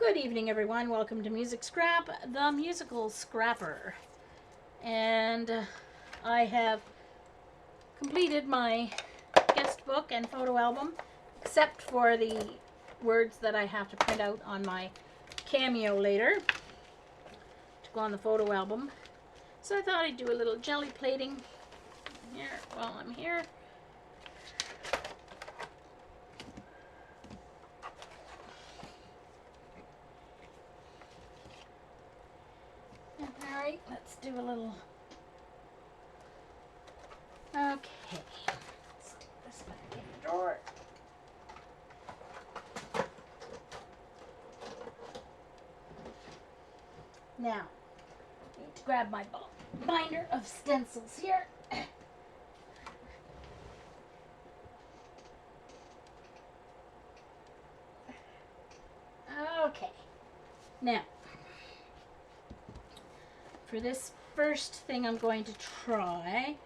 Good evening, everyone. Welcome to Music Scrap, the musical scrapper. And I have completed my guest book and photo album, except for the words that I have to print out on my cameo later to go on the photo album. So I thought I'd do a little jelly plating here while I'm here. Alright, let's do a little... Okay, let's stick this back in the drawer. Now, I need to grab my binder of stencils here. Okay, now, for this first thing I'm going to try,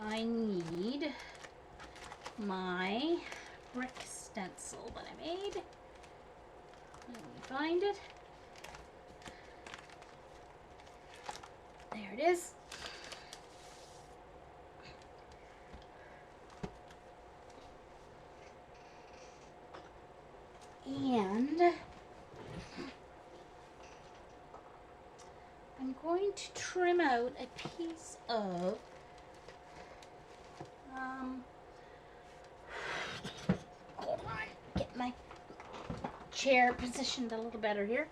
I need my brick stencil that I made. Let me find it. There it is. And I'm going to trim out a piece of hold on, get my chair positioned a little better here.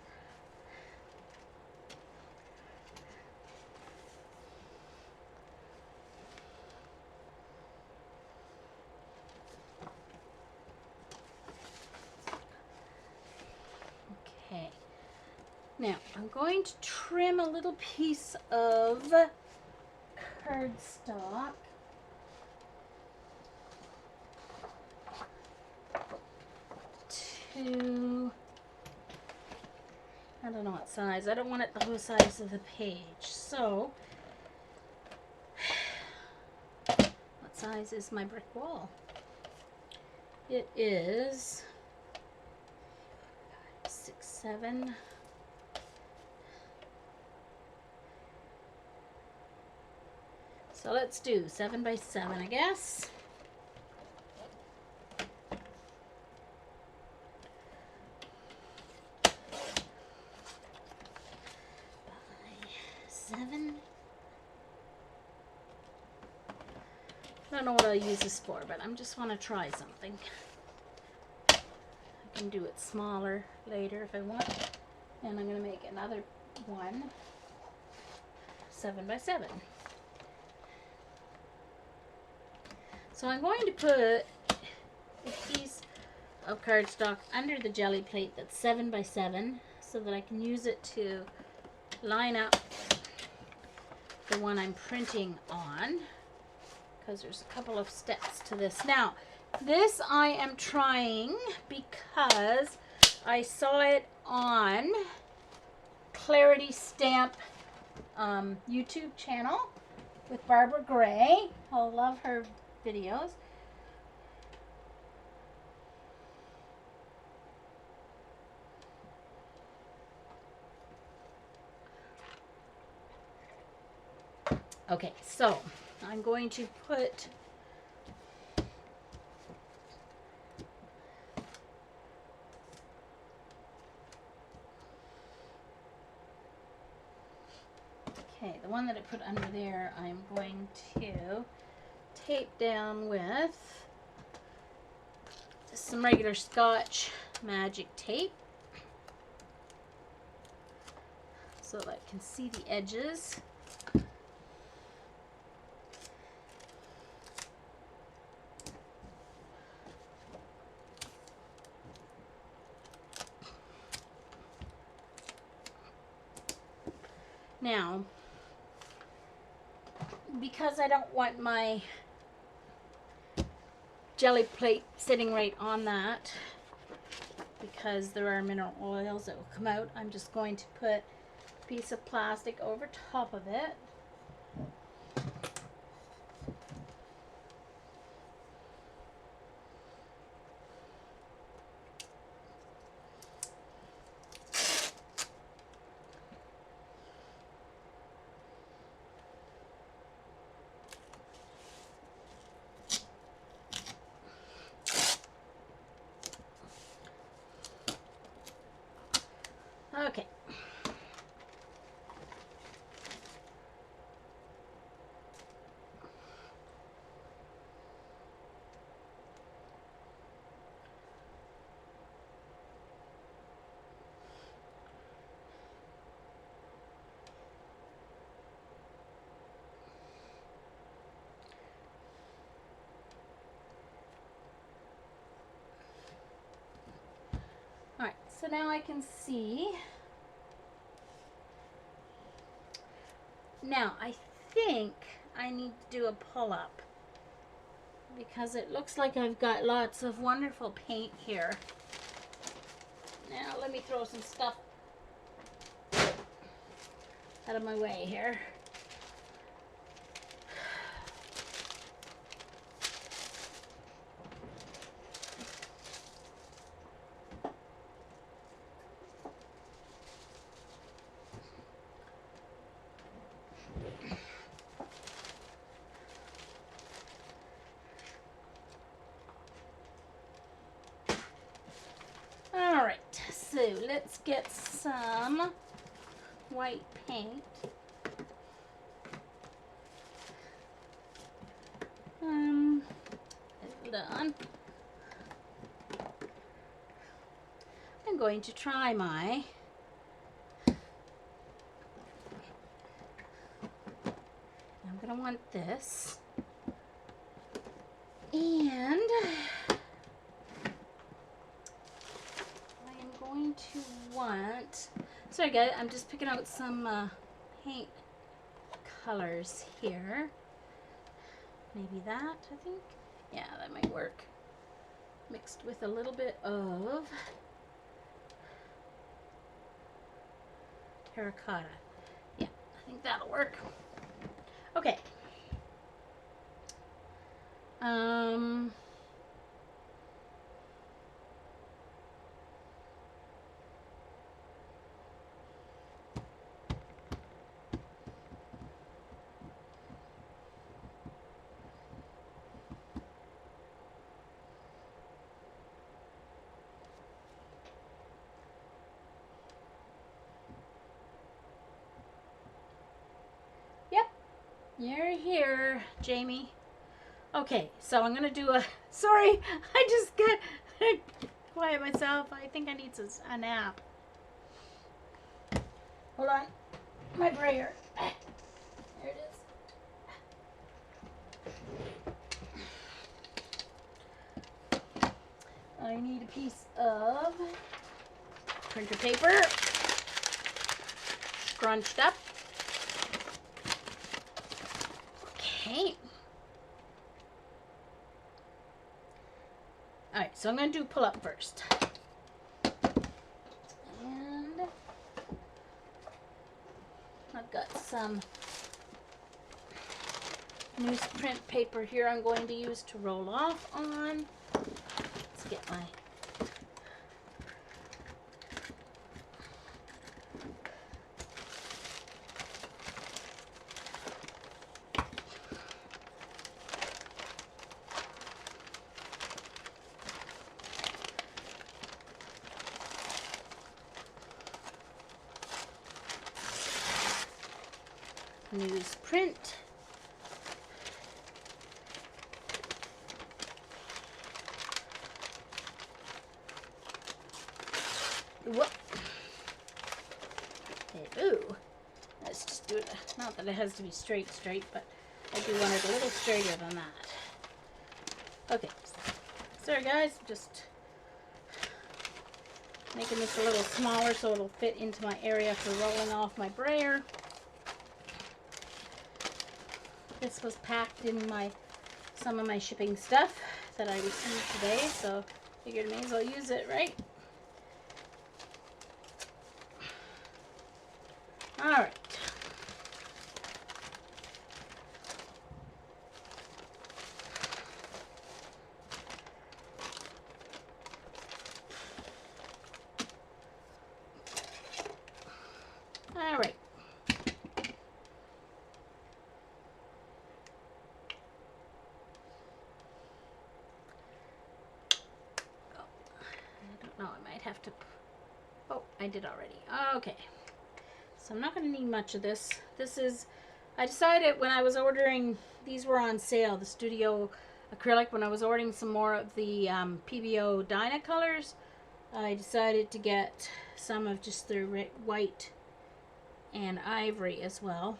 Okay, now I'm going to trim a little piece of cardstock to, I don't know what size. I don't want it the whole size of the page. So, what size is my brick wall? It is 6, 7. So let's do 7 by 7, I guess. I don't know what I'll use this for, but I just want to try something. I can do it smaller later if I want. And I'm going to make another one, 7 by 7. So I'm going to put a piece of cardstock under the jelly plate that's 7 by 7 so that I can use it to line up the one I'm printing on, because there's a couple of steps to this. Now, this I am trying because I saw it on Clarity Stamp YouTube channel with Barbara Gray. I love her videos. Okay, so I'm going to put the one that I put under there, I'm going to tape down with just some regular Scotch Magic tape so that I can see the edges. Now, because I don't want my jelly plate sitting right on that, because there are mineral oils that will come out, I'm just going to put a piece of plastic over top of it. So now I can see. Now I think I need to do a pull-up because it looks like I've got lots of wonderful paint here. Now let me throw some stuff out of my way here. Alright, so let's get some white paint. Hold on. I'm going to try my I'm going to want this. And I am going to want, sorry guys, I'm just picking out some paint colors here. Maybe that, I think. Yeah, that might work. Mixed with a little bit of terracotta. Yeah, I think that'll work. Okay. Yep, you're here, Jamie. Okay, so I'm gonna do a, sorry, I just got quiet myself. I think I need a nap. Hold on, my brayer. There it is. I need a piece of printer paper, scrunched up. Okay. Alright, so I'm going to do pull up first. And I've got some newsprint paper here I'm going to use to roll off on. Let's get my newsprint. Whoop. Okay, ooh. Let's just do it. Not that it has to be straight, but I do want it a little straighter than that. Okay. Sorry guys, just making this a little smaller so it'll fit into my area for rolling off my brayer. This was packed in some of my shipping stuff that I received today, so figured I may as well use it, right? Alright. Alright. No, I might have to, oh, I did already. Okay, so I'm not going to need much of this. This is, I decided when I was ordering, these were on sale, the Studio Acrylic, when I was ordering some more of the PBO Dyna colors, I decided to get some of just the white and ivory as well.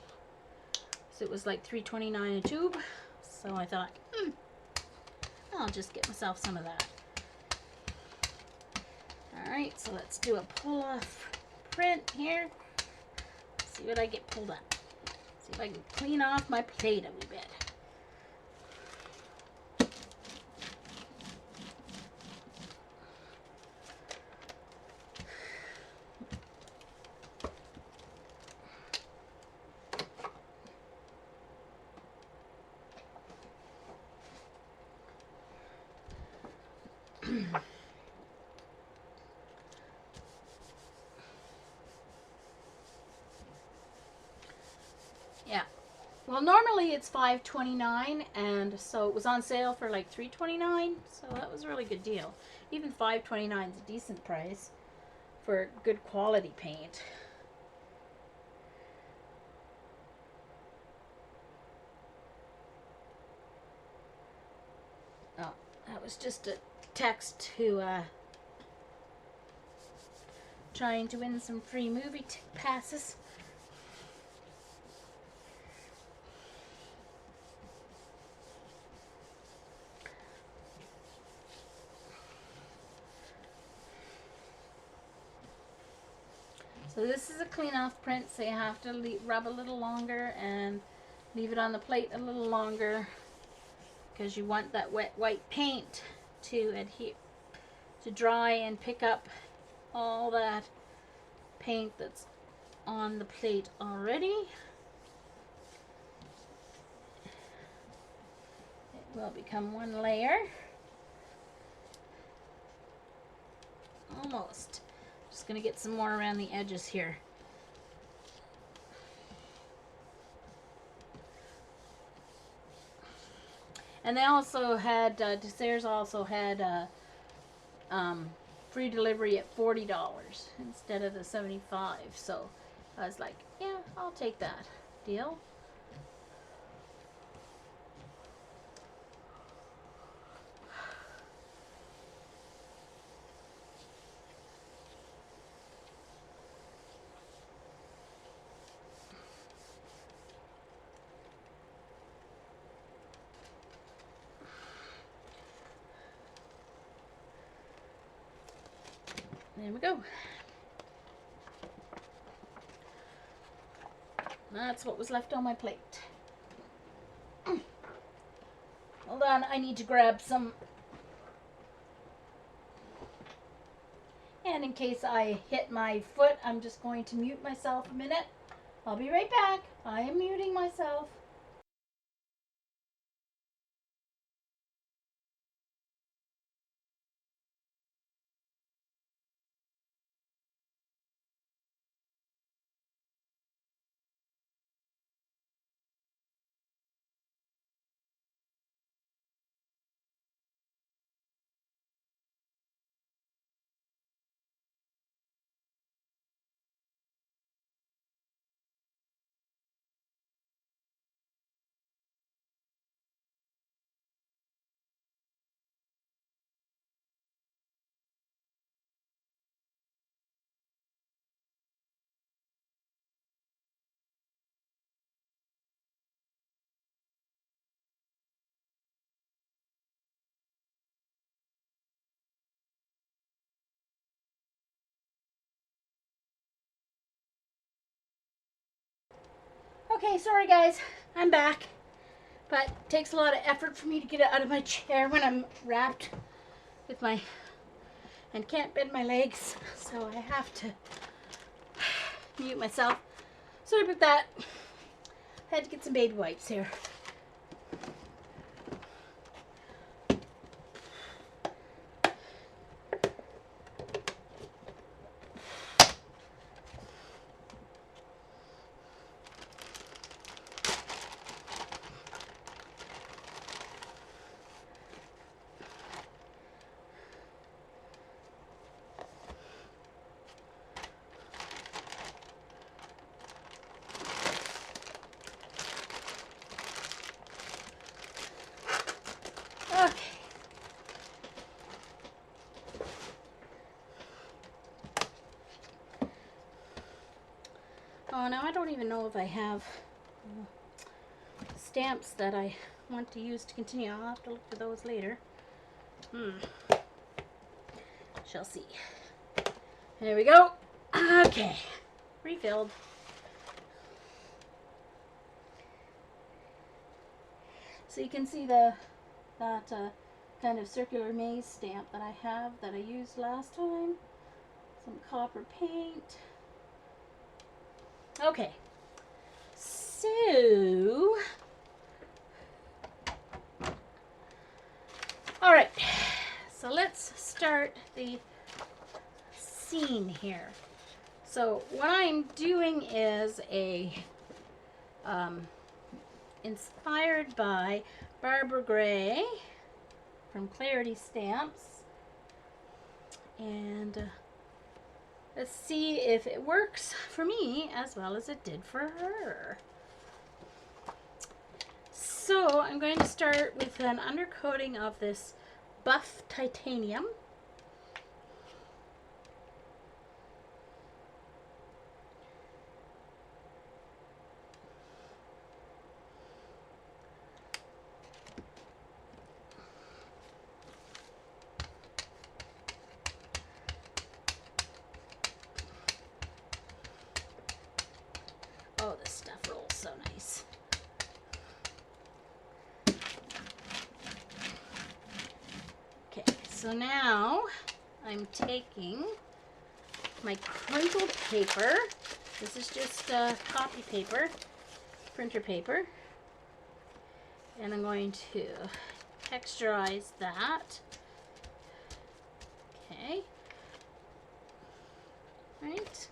So it was like $3.29 a tube, so I thought, I'll just get myself some of that. Alright, so let's do a pull off print here. See what I get pulled up. See if I can clean off my plate a wee bit. Yeah. Well, normally it's $5.29, and so it was on sale for like $3.29, so that was a really good deal. Even $5.29 is a decent price for good quality paint. Oh, that was just a text to trying to win some free movie passes. So this is a clean off print, so you have to rub a little longer and leave it on the plate a little longer because you want that wet white paint to adhere, to dry and pick up all that paint that's on the plate already. It will become one layer. Almost. Just going to get some more around the edges here. And they also had, Desserts also had free delivery at $40 instead of the $75. So I was like, yeah, I'll take that deal. There we go. That's what was left on my plate. Hold on, I need to grab some. And in case I hit my foot, I'm just going to mute myself a minute. I'll be right back. I am muting myself. Okay, sorry guys, I'm back. But it takes a lot of effort for me to get out of my chair when I'm wrapped with my, and can't bend my legs, so I have to mute myself. Sorry about that. I had to get some baby wipes here. Okay. Oh, now I don't even know if I have stamps that I want to use to continue. I'll have to look for those later. Shall see. There we go. Okay, refilled. So you can see that kind of circular maze stamp that I have that I used last time. Some copper paint. Okay, so all right, so let's start the scene here. So what I'm doing is inspired by Barbara Gray from Clarity Stamps, and let's see if it works for me as well as it did for her. So I'm going to start with an undercoating of this buff titanium. Oh, this stuff rolls so nice. Okay, so now I'm taking my crinkled paper. This is just copy paper, printer paper. And I'm going to texturize that. Okay. Right.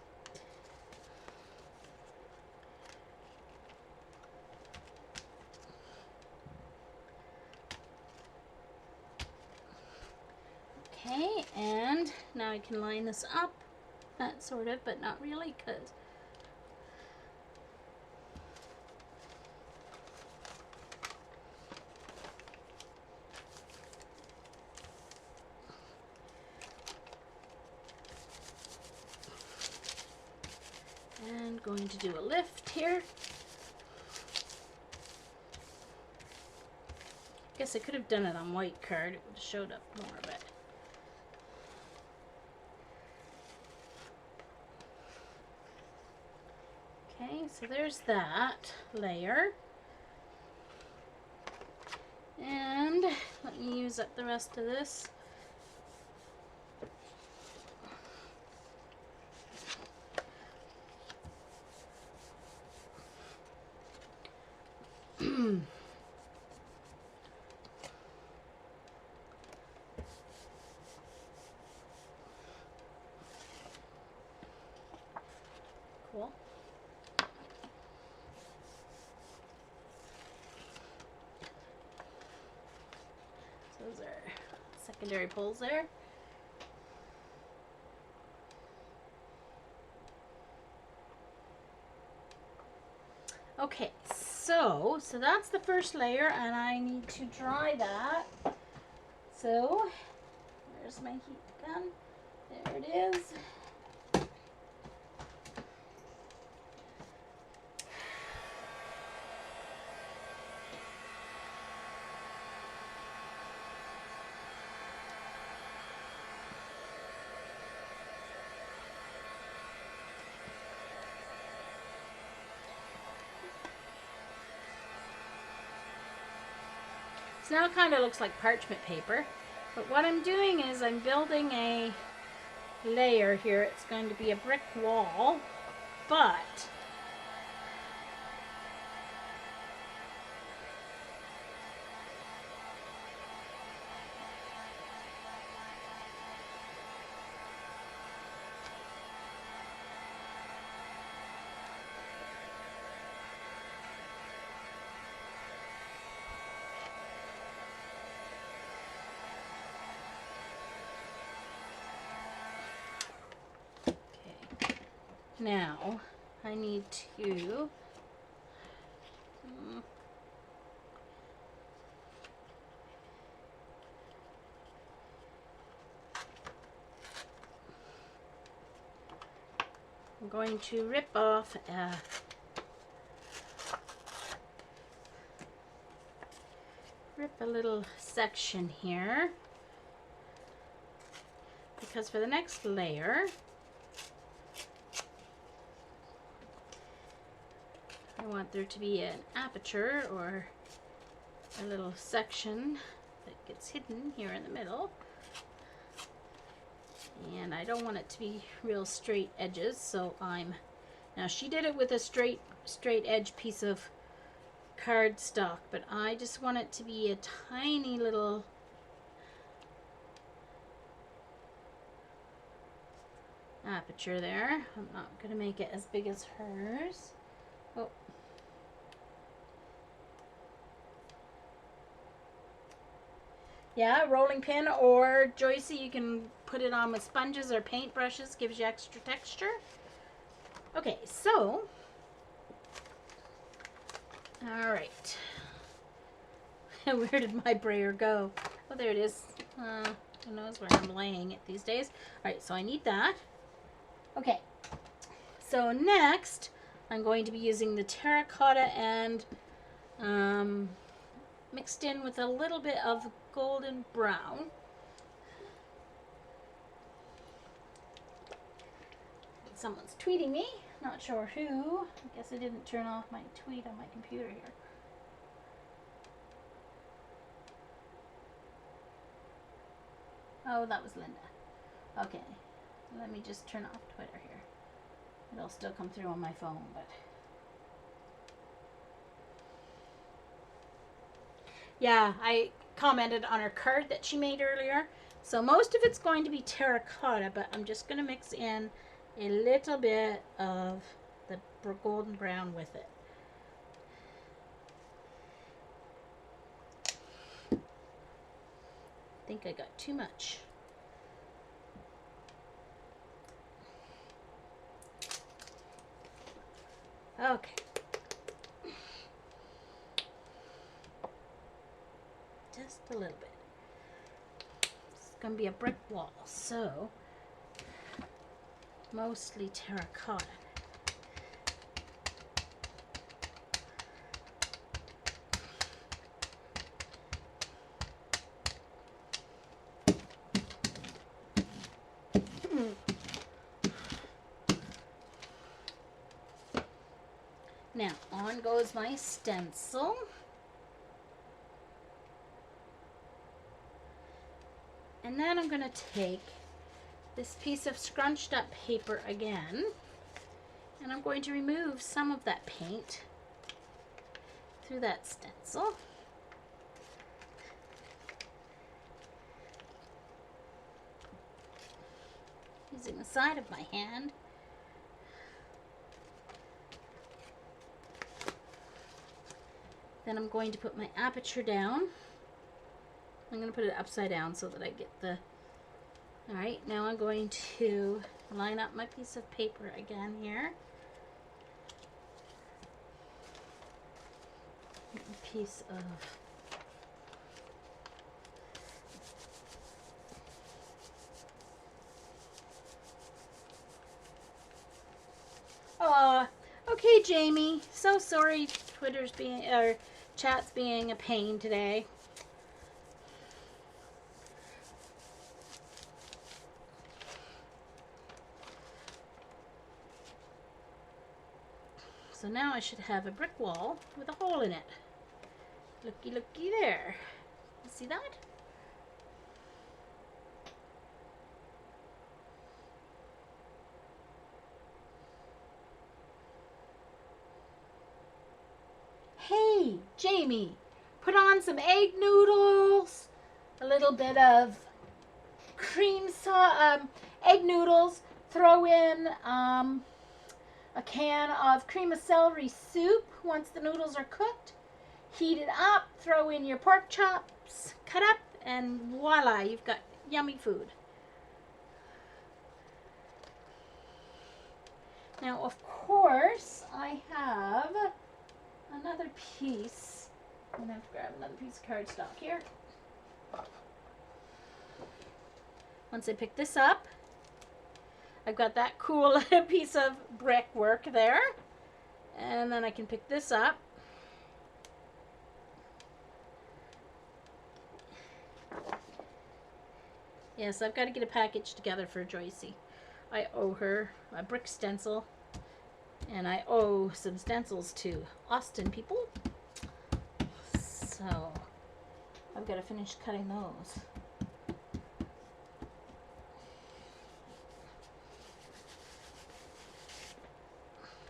Okay, and now I can line this up, sort of, but not really, because and going to do a lift here. Guess I could have done it on white card, it would have showed up more, but okay, so there's that layer. And let me use up the rest of this. Cool. So those are secondary pulls there. Okay, so that's the first layer, and I need to dry that. So where's my heat gun? There it is. So now it kind of looks like parchment paper, but what I'm doing is I'm building a layer here. It's going to be a brick wall, but now I need to I'm going to rip off a little section here, because for the next layer I want there to be an aperture or a little section that gets hidden here in the middle. And I don't want it to be real straight edges, so now she did it with a straight edge piece of cardstock, but I just want it to be a tiny little aperture there. I'm not going to make it as big as hers. Oh. Yeah, rolling pin, or Joycey, you can put it on with sponges or paint brushes, gives you extra texture. Okay, so, all right. Where did my brayer go? Oh, there it is. Who knows where I'm laying it these days. All right, so I need that. Okay, so next I'm going to be using the terracotta and mixed in with a little bit of golden brown. Someone's tweeting me, not sure who. I guess I didn't turn off my tweet on my computer here. Oh, that was Linda. Okay, let me just turn off Twitter here. It'll still come through on my phone, but yeah, I commented on her card that she made earlier. So most of it's going to be terracotta, but I'm just going to mix in a little bit of the golden brown with it. I think I got too much. Okay. Just a little bit. It's going to be a brick wall, so mostly terracotta. Now, on goes my stencil. And then I'm going to take this piece of scrunched up paper again, and I'm going to remove some of that paint through that stencil. Using the side of my hand. Then I'm going to put my aperture down. I'm going to put it upside down so that I get the... Alright, now I'm going to line up my piece of paper again here. A piece of... Okay, Jamie. So sorry Twitter's being, or chat's being a pain today. So now I should have a brick wall with a hole in it. Looky, looky there. You see that? Hey, Jamie, put on some egg noodles, a little bit of cream sauce, egg noodles, throw in a can of cream of celery soup once the noodles are cooked. Heat it up, throw in your pork chops, cut up, and voila, you've got yummy food. Now, of course, I have another piece. I'm going to have to grab another piece of cardstock here. Once I pick this up, I've got that cool piece of brickwork there. And then I can pick this up. Yes, I've got to get a package together for Joycey. I owe her a brick stencil. And I owe some stencils to Austin people. So I've got to finish cutting those.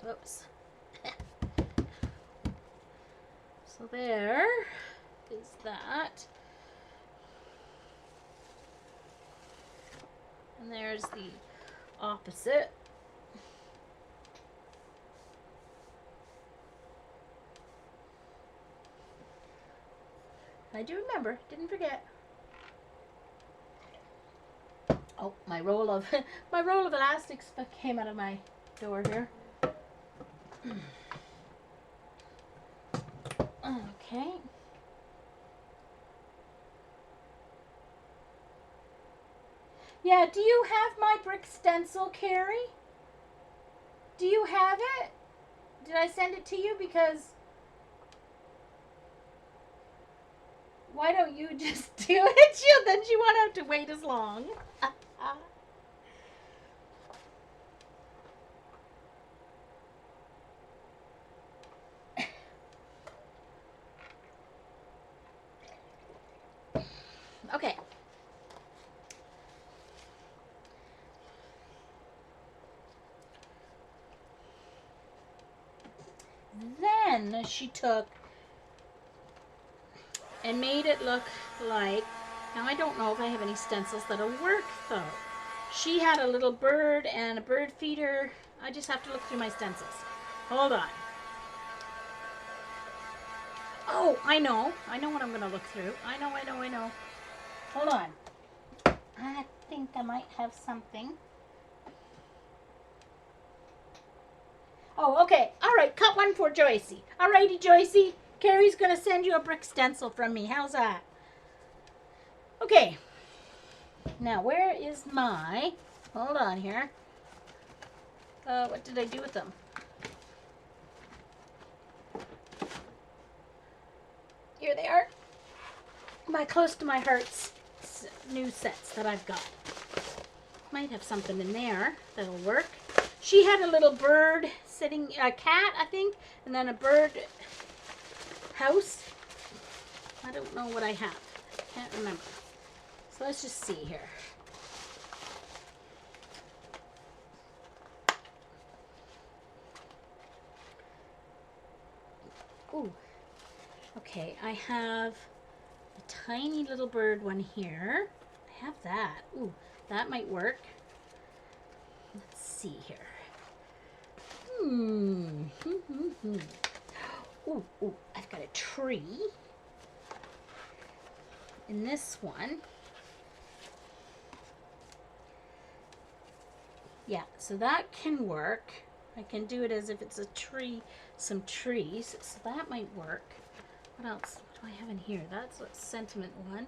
Oops. So there is that. And there's the opposite. I do remember, didn't forget. Oh, my roll of elastics came out of my door here. Okay. Yeah, do you have my brick stencil, Carrie? Do you have it? Did I send it to you? Because why don't you just do it? Then she won't have to wait as long. Okay. Then she took and made it look like, now I don't know if I have any stencils that'll work though. She had a little bird and a bird feeder. I just have to look through my stencils. Hold on. Oh, I know what I'm gonna look through. I know. Hold on. I think I might have something. Oh, okay. All right, cut one for Joycey. All righty, Joycey. Carrie's going to send you a brick stencil from me. How's that? Okay. Now, where is my... Hold on here. What did I do with them? Here they are. My close to my heart's new sets that I've got. Might have something in there that'll work. She had a little bird sitting, a cat, I think, and then a bird house. I don't know what I have. Can't remember. So let's just see here. Ooh. Okay, I have a tiny little bird one here. I have that. Ooh, that might work. Let's see here. Ooh, I've got a tree in this one. Yeah, so that can work. I can do it as if it's a tree, some trees, so that might work. What else? What do I have in here? That's a sentiment one.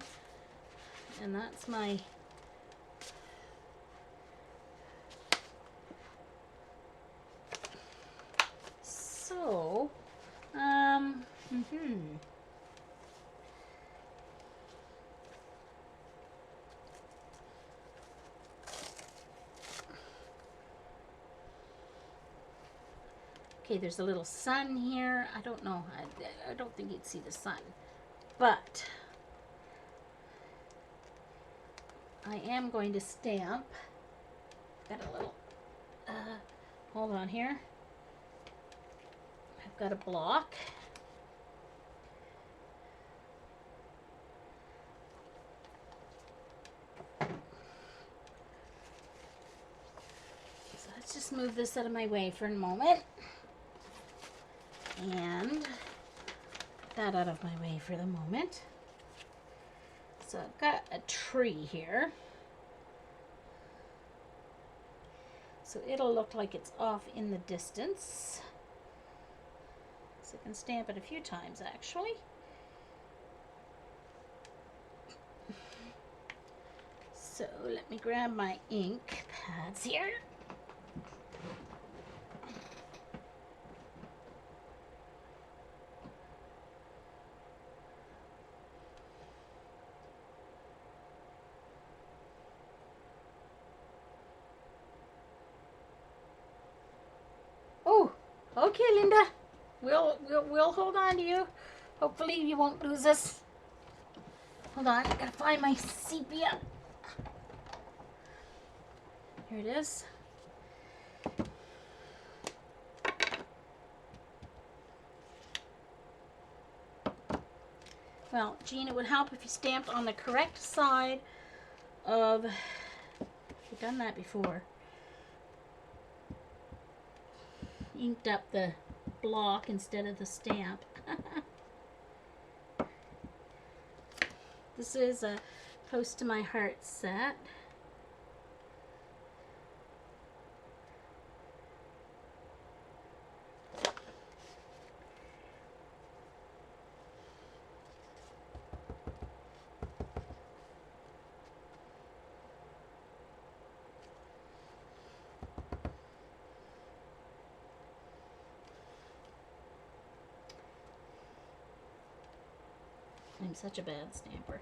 And that's my... So, Okay, there's a little sun here. I don't know. I don't think you'd see the sun. But I am going to stamp. Got a little, hold on here. I've got a block. So let's just move this out of my way for a moment. And that out of my way for the moment. So I've got a tree here. So it'll look like it's off in the distance. So I can stamp it a few times actually. So let me grab my ink pads here. Oh, Okay, Linda. We'll hold on to you. Hopefully you won't lose us. Hold on, I gotta find my sepia. Here it is. Well, Jean, it would help if you stamped on the correct side of... We've done that before. Inked up the block instead of the stamp. This is a Close to My Heart set. I'm such a bad stamper.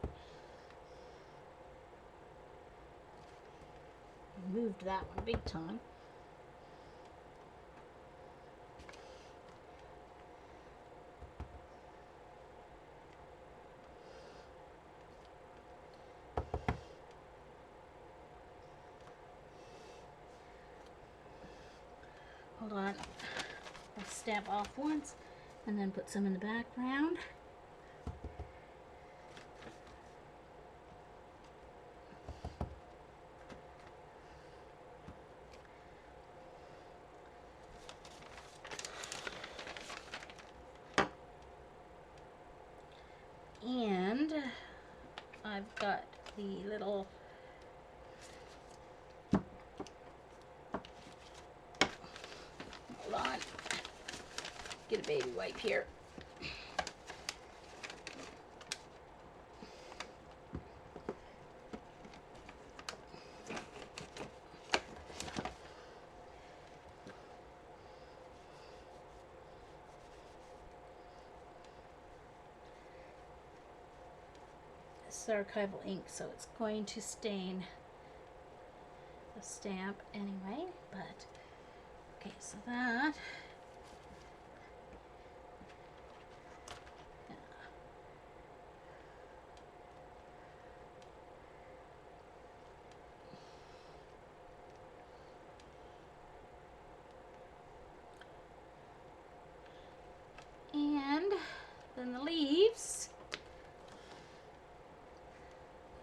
Moved that one big time. Hold on. I'll stamp off once and then put some in the background. And I've got the little hold on. Get a baby wipe here. This is archival ink, so it's going to stain the stamp anyway, but okay, so that and then the leaves.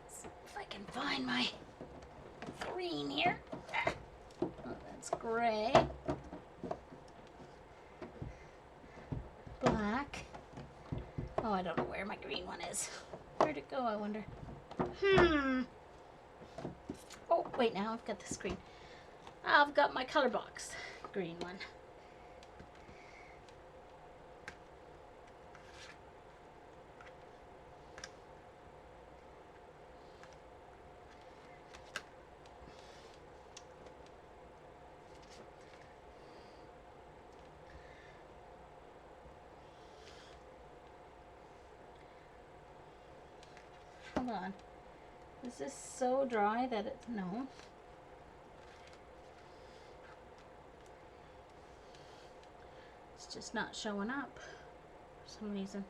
Let's see if I can find my green here. Oh, that's gray. Black. Oh, I don't know where my green one is. Where'd it go, I wonder? Oh, wait, now I've got the screen. I've got my color box. Green one. Hold on. Is this so dry that it's... No. It's just not showing up for some reason.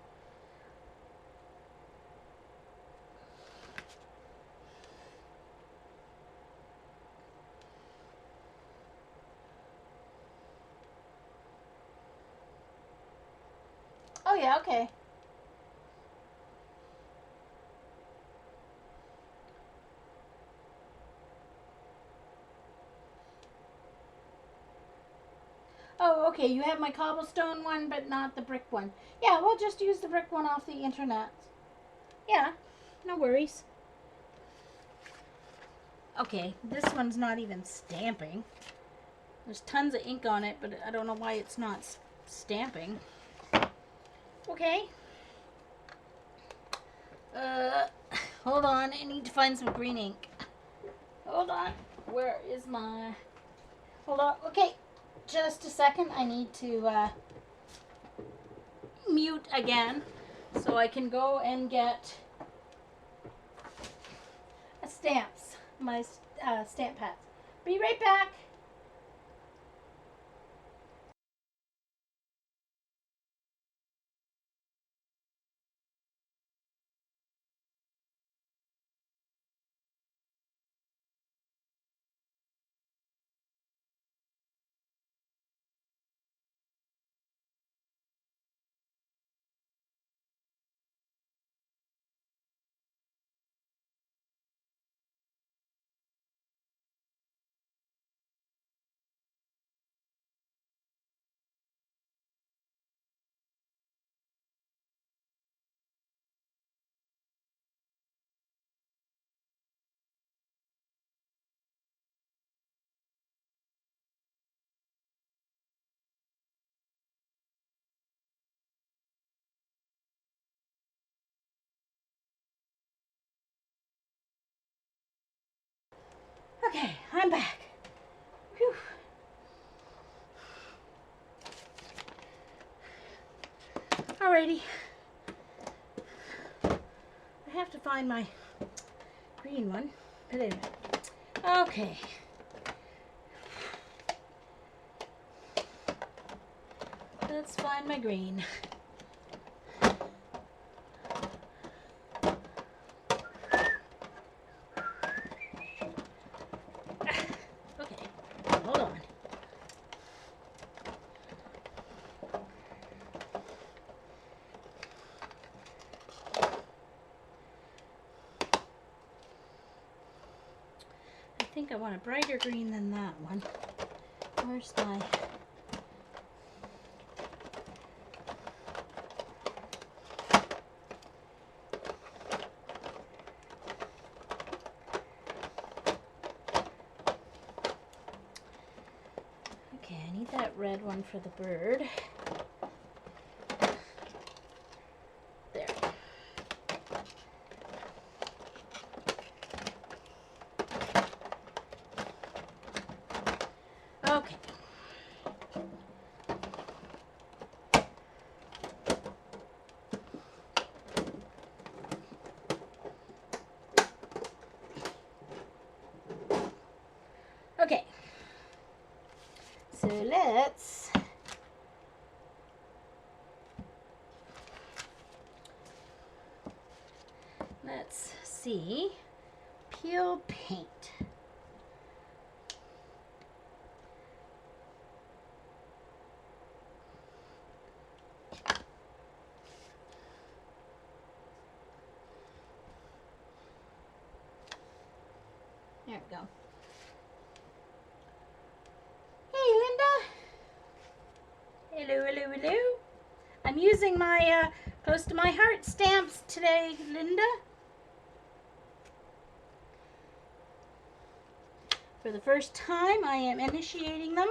Oh yeah, okay. Oh, okay, you have my cobblestone one, but not the brick one. Yeah, we'll just use the brick one off the internet. Yeah, no worries. Okay, this one's not even stamping. There's tons of ink on it, but I don't know why it's not stamping. Okay. Hold on, I need to find some green ink. Hold on, where is my... Hold on, okay. Just a second, I need to mute again so I can go and get stamps, my stamp pads. Be right back. Okay, I'm back. Whew. Alrighty. I have to find my green one. But anyway. Okay. Let's find my green. Okay, hold on. I think I want a brighter green than that one. Where's my... Okay, I need that red one for the bird. There. Okay. Okay. So let's see. Peel paint. There we go. Hey, Linda. Hello, hello, hello. I'm using my close to my heart stamps today, Linda. For the first time, I am initiating them.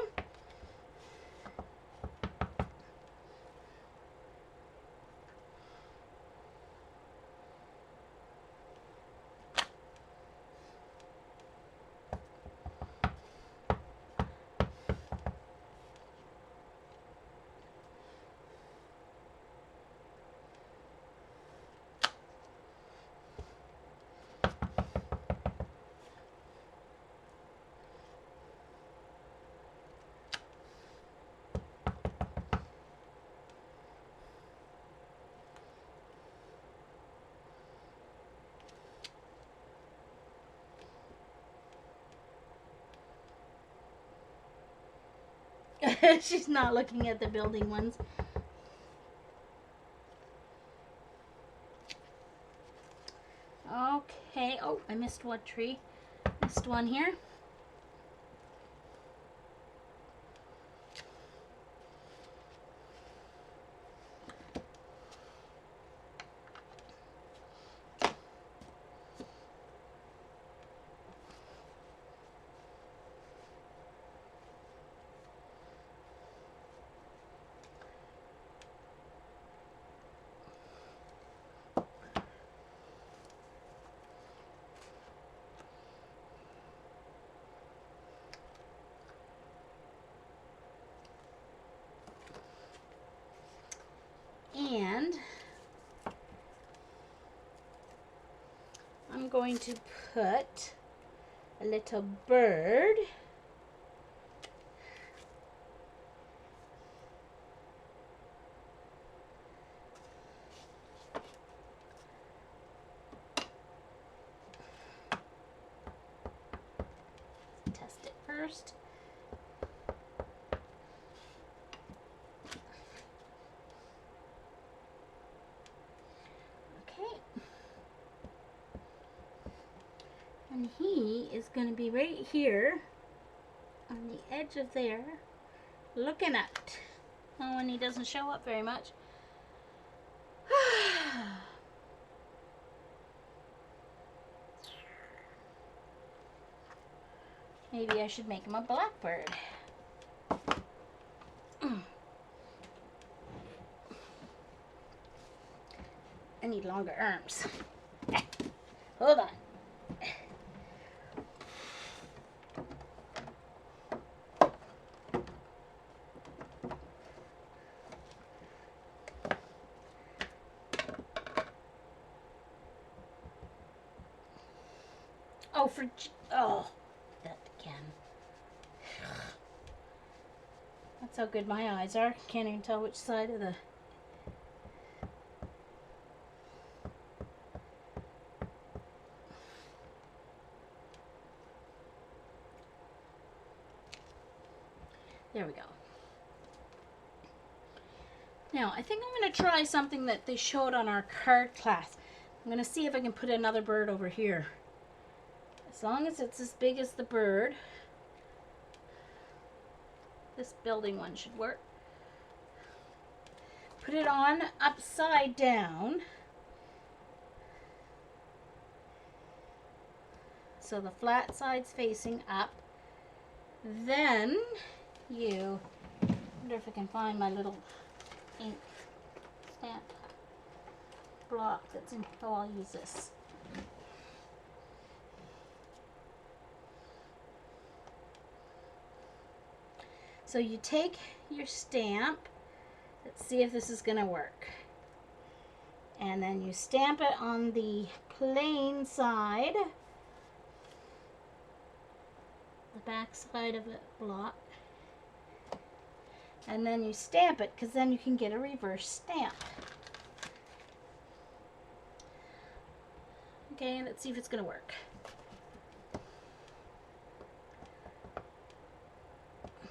She's not looking at the building ones. Okay. Oh, I missed one tree. Missed one here. And I'm going to put a little bird. Test it first. Okay. And he is going to be right here on the edge of there looking out. Oh, and he doesn't show up very much. Maybe I should make him a blackbird. I need longer arms. Hold on. Oh, oh, that again. That's how good my eyes are. Can't even tell which side of the... There we go. Now, I think I'm going to try something that they showed on our card class. I'm going to see if I can put another bird over here. As long as it's as big as the bird, this building one should work. Put it on upside down. So the flat side's facing up. Then you, I wonder if I can find my little ink stamp block that's in, oh, I'll use this. So you take your stamp, let's see if this is going to work. And then you stamp it on the plain side, the back side of the block. And then you stamp it, because then you can get a reverse stamp. Okay, let's see if it's going to work.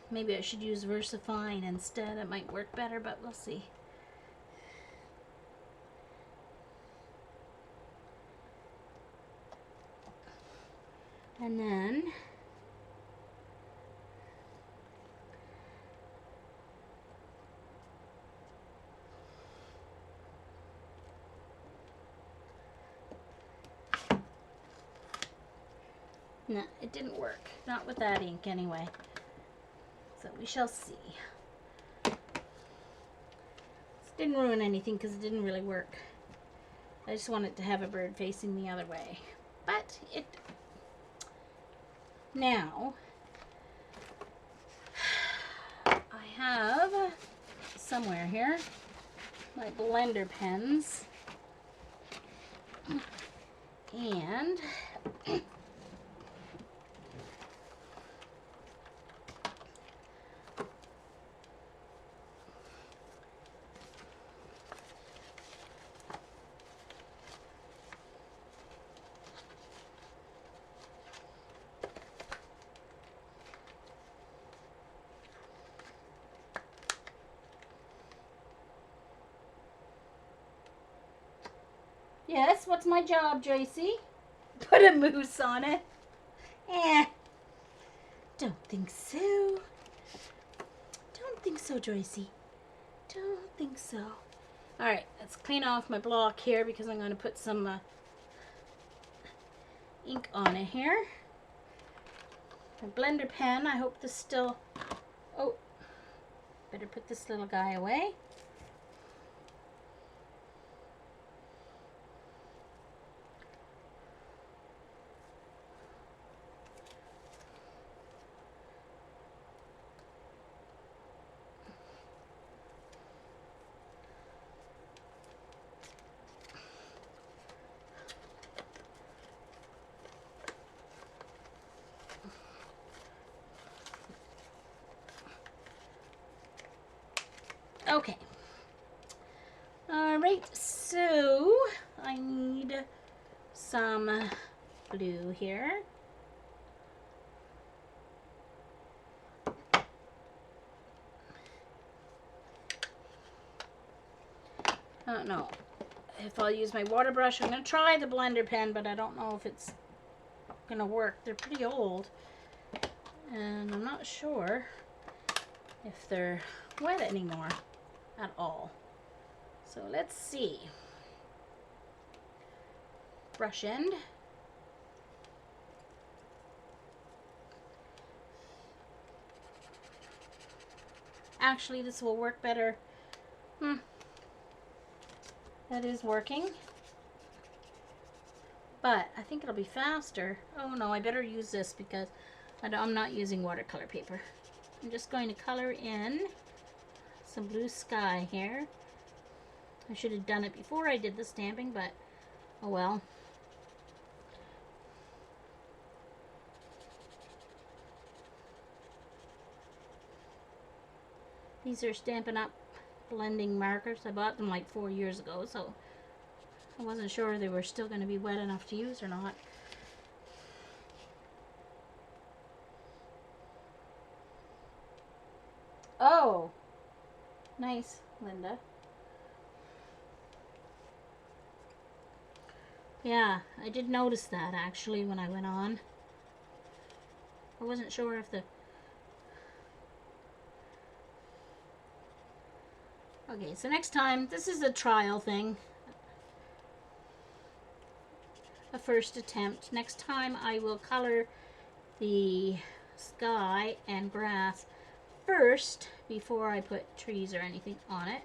Maybe I should use VersaFine instead. It might work better, but we'll see. And then no, it didn't work. Not with that ink anyway. So we shall see. This didn't ruin anything because it didn't really work. I just wanted to have a bird facing the other way. But it... Now, I have somewhere here my blender pens. And... Yes, what's my job, Joycey? Put a moose on it. Eh. Don't think so. Don't think so, Joycey. Don't think so. Alright, let's clean off my block here because I'm going to put some ink on it here. My blender pen, I hope this still... Oh, better put this little guy away. Okay. Alright, so I need some blue here. I don't know if I'll use my water brush. I'm going to try the blender pen, but I don't know if it's going to work. They're pretty old, and I'm not sure if they're wet anymore at all. So let's see. Brush end. Actually, this will work better. That is working. But I think it'll be faster. Oh no, I better use this because I'm not using watercolor paper. I'm just going to color in some blue sky here. I should have done it before I did the stamping, but oh well. These are Stampin' Up! Blending markers. I bought them like 4 years ago, so I wasn't sure they were still going to be wet enough to use or not. Oh, nice, Linda. Yeah, I did notice that actually when I went on. I wasn't sure if the... Okay, so next time, this is a trial thing. A first attempt. Next time I will color the sky and grass first before I put trees or anything on it.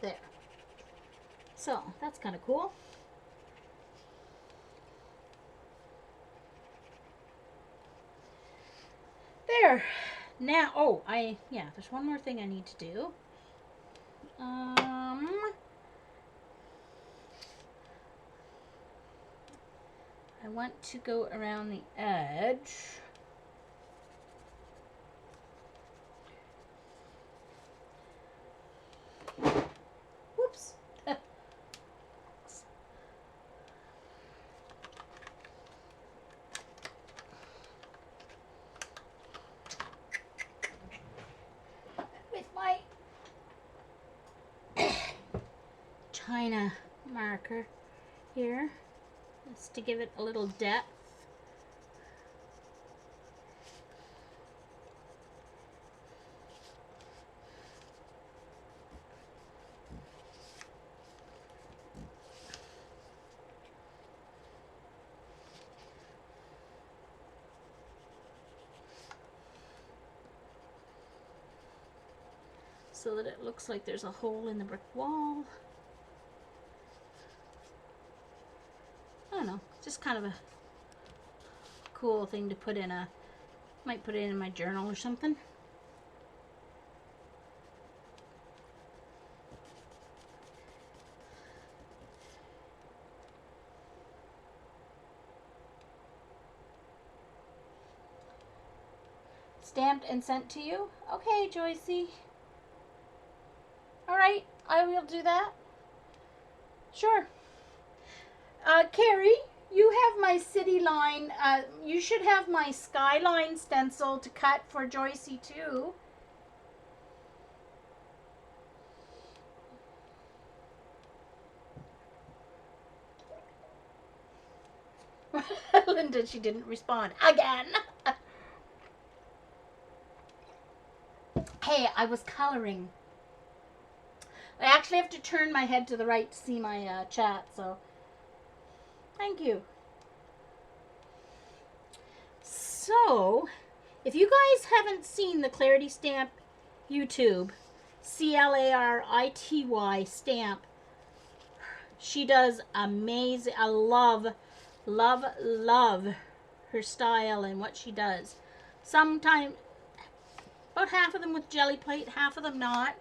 There. So, that's kind of cool. There. Now, oh, there's one more thing I need to do. I want to go around the edge. Whoops. With my China marker here, just to give it a little depth. So that it looks like there's a hole in the brick wall. I don't know, just kind of a cool thing to put in might put it in my journal or something. Stamped and sent to you? Okay, Joycey. Alright, I will do that. Sure. Carrie, you have my city line. You should have my skyline stencil to cut for Joycey too. Linda, she didn't respond again. Hey, I was coloring. I actually have to turn my head to the right to see my chat, so thank you. So, if you guys haven't seen the Clarity Stamp YouTube, Clarity Stamp, she does amazing. I love her style and what she does. Sometimes, about half of them with jelly plate, half of them not.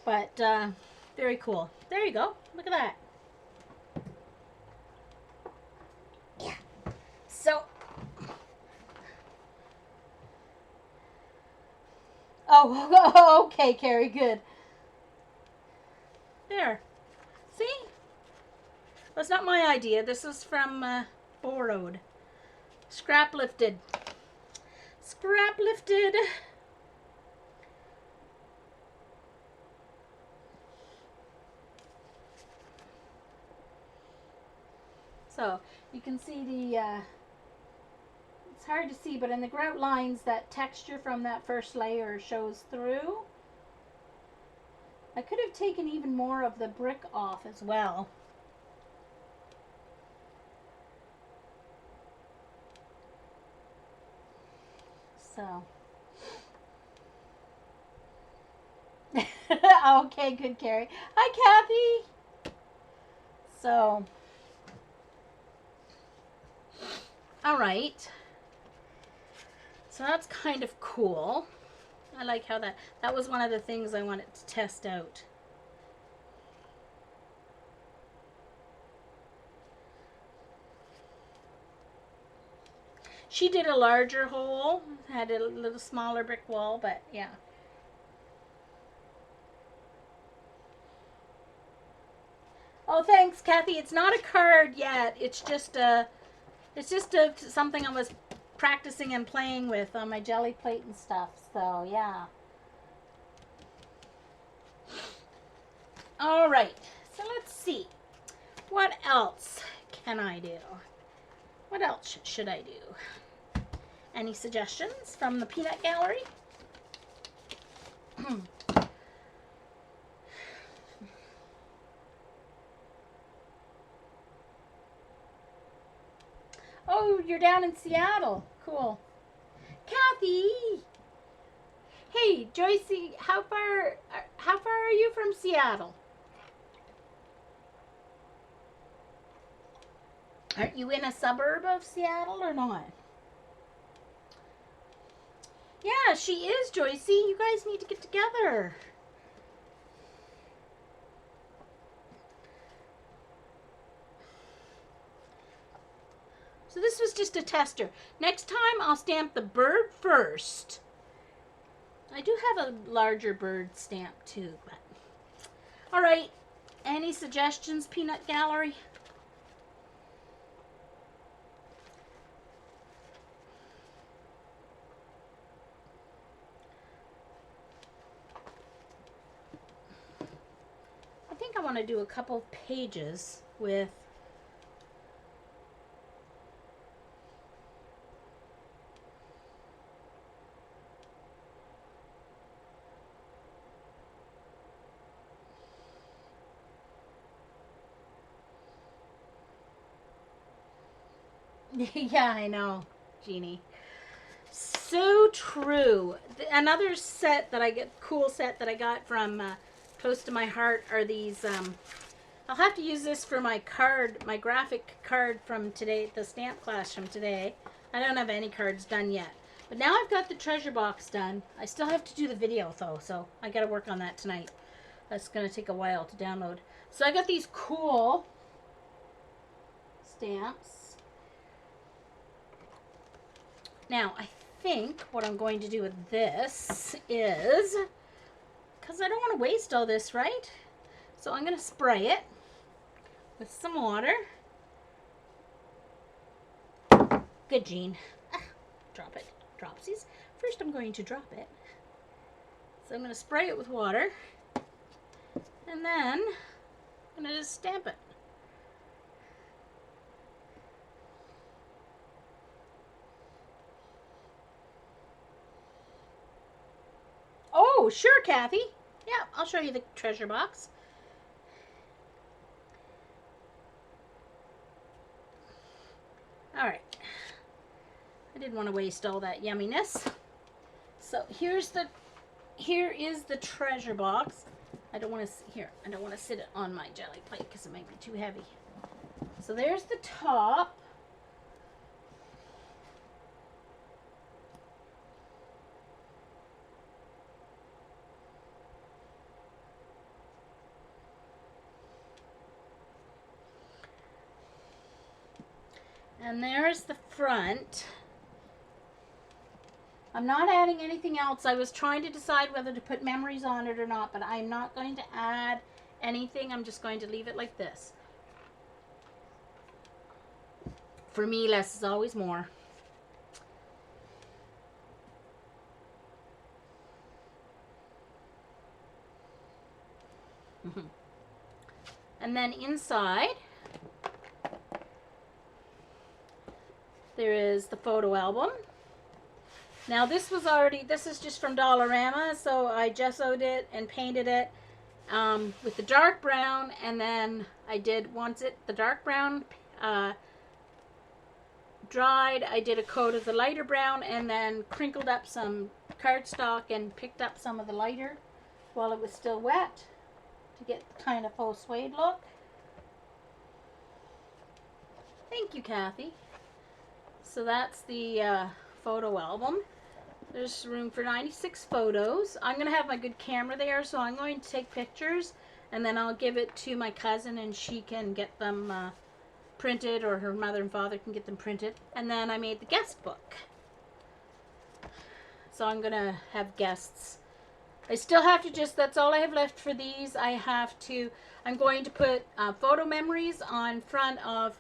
But, very cool. There you go. Look at that. Yeah. So, oh, okay, Carrie, good. There. See? That's not my idea. This is from, borrowed. Scrap lifted. Scrap lifted. So you can see the, it's hard to see, but in the grout lines, that texture from that first layer shows through. I could have taken even more of the brick off as well. So. Okay, good, Carrie. Hi, Kathy. So. All right. So that's kind of cool. I like how that was one of the things I wanted to test out. She did a larger hole, had a little smaller brick wall, but yeah. Oh, thanks, Kathy. It's not a card yet. It's just something I was practicing and playing with on my jelly plate and stuff. So yeah. All right. So let's see. What else can I do? What else should I do? Any suggestions from the peanut gallery? Oh, you're down in Seattle. Cool. Kathy! Hey, Joycey, how far are you from Seattle? Aren't you in a suburb of Seattle or not? Yeah, she is, Joycey. You guys need to get together. So this was just a tester. Next time I'll stamp the bird first. I do have a larger bird stamp too, but all right. Any suggestions, Peanut Gallery? I think I want to do a couple pages with yeah, I know, Jeannie. So true. Another set that I get, cool set that I got from Close to My Heart are these. I'll have to use this for my card, my graphic card from today, the stamp class from today. I don't have any cards done yet. But now I've got the treasure box done. I still have to do the video though, so I got to work on that tonight. That's going to take a while to download. So I got these cool stamps. Now, I think what I'm going to do with this is, because I don't want to waste all this, right? So I'm going to spray it with some water. Good, Jean. Drop it. Dropsies. First I'm going to drop it. So I'm going to spray it with water. And then I'm going to just stamp it. Oh, sure, Kathy. Yeah, I'll show you the treasure box. All right. I didn't want to waste all that yumminess. So here is the treasure box. I don't want to sit it on my jelly plate because it might be too heavy. So there's the top. And there's the front. I'm not adding anything else. I was trying to decide whether to put memories on it or not, but I'm not going to add anything. I'm just going to leave it like this. For me, less is always more. And then inside, there is the photo album. Now this is just from Dollarama, so I gessoed it and painted it with the dark brown, and then I did, once the dark brown dried, I did a coat of the lighter brown and then crinkled up some cardstock and picked up some of the lighter while it was still wet to get the kind of faux suede look. Thank you, Kathy. So that's the photo album. There's room for 96 photos. I'm going to have my good camera there, so I'm going to take pictures, and then I'll give it to my cousin, and she can get them printed, or her mother and father can get them printed. And then I made the guest book. So I'm going to have guests. I still have to that's all I have left for these. I'm going to put photo memories on front of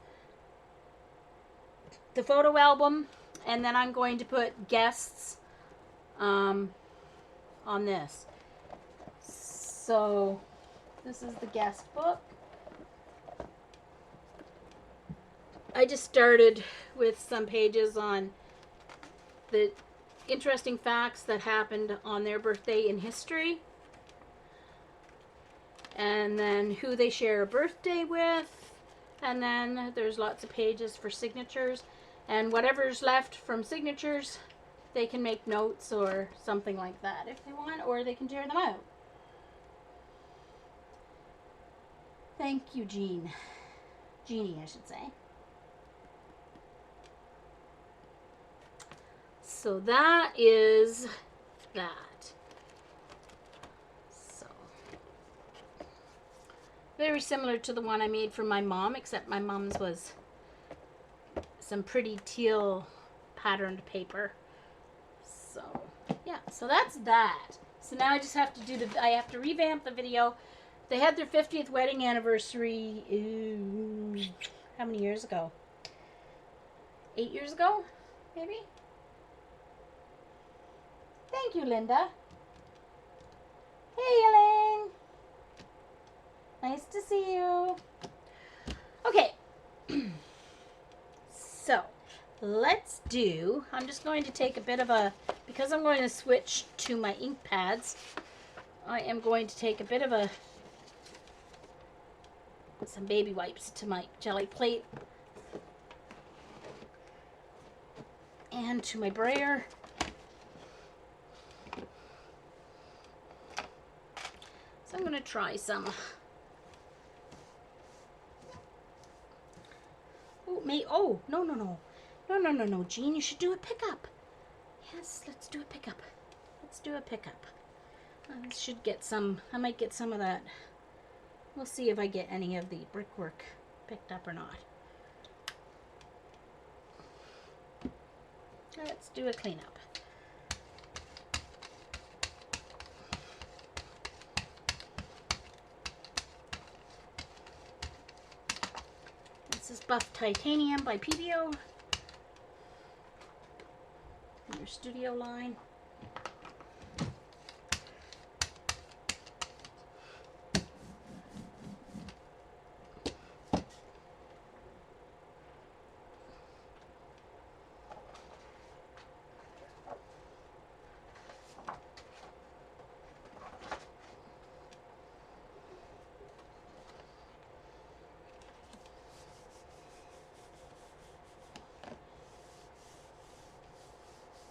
the photo album, and then I'm going to put guests on this. So this is the guest book. I just started with some pages on the interesting facts that happened on their birthday in history, and then who they share a birthday with, and then there's lots of pages for signatures, and whatever's left from signatures, they can make notes or something like that if they want, or they can tear them out. Thank you, Jeannie, I should say. So that is that. So very similar to the one I made for my mom, except my mom's was some pretty teal patterned paper. So yeah, so that's that. So now I just have to I have to revamp the video. They had their 50th wedding anniversary, how many years ago? 8 years ago, maybe? Thank you, Linda. Hey, Elaine. Nice to see you. Okay. So, I'm just going to take a bit of because I'm going to switch to my ink pads, I am going to take a bit of some baby wipes to my jelly plate and to my brayer. So I'm going to try some. No, Jean, you should do a pickup. Yes, let's do a pickup. I should get some, I might get some of that. We'll see if I get any of the brickwork picked up or not. Let's do a cleanup. This is Buff Titanium by PBO. Your studio line.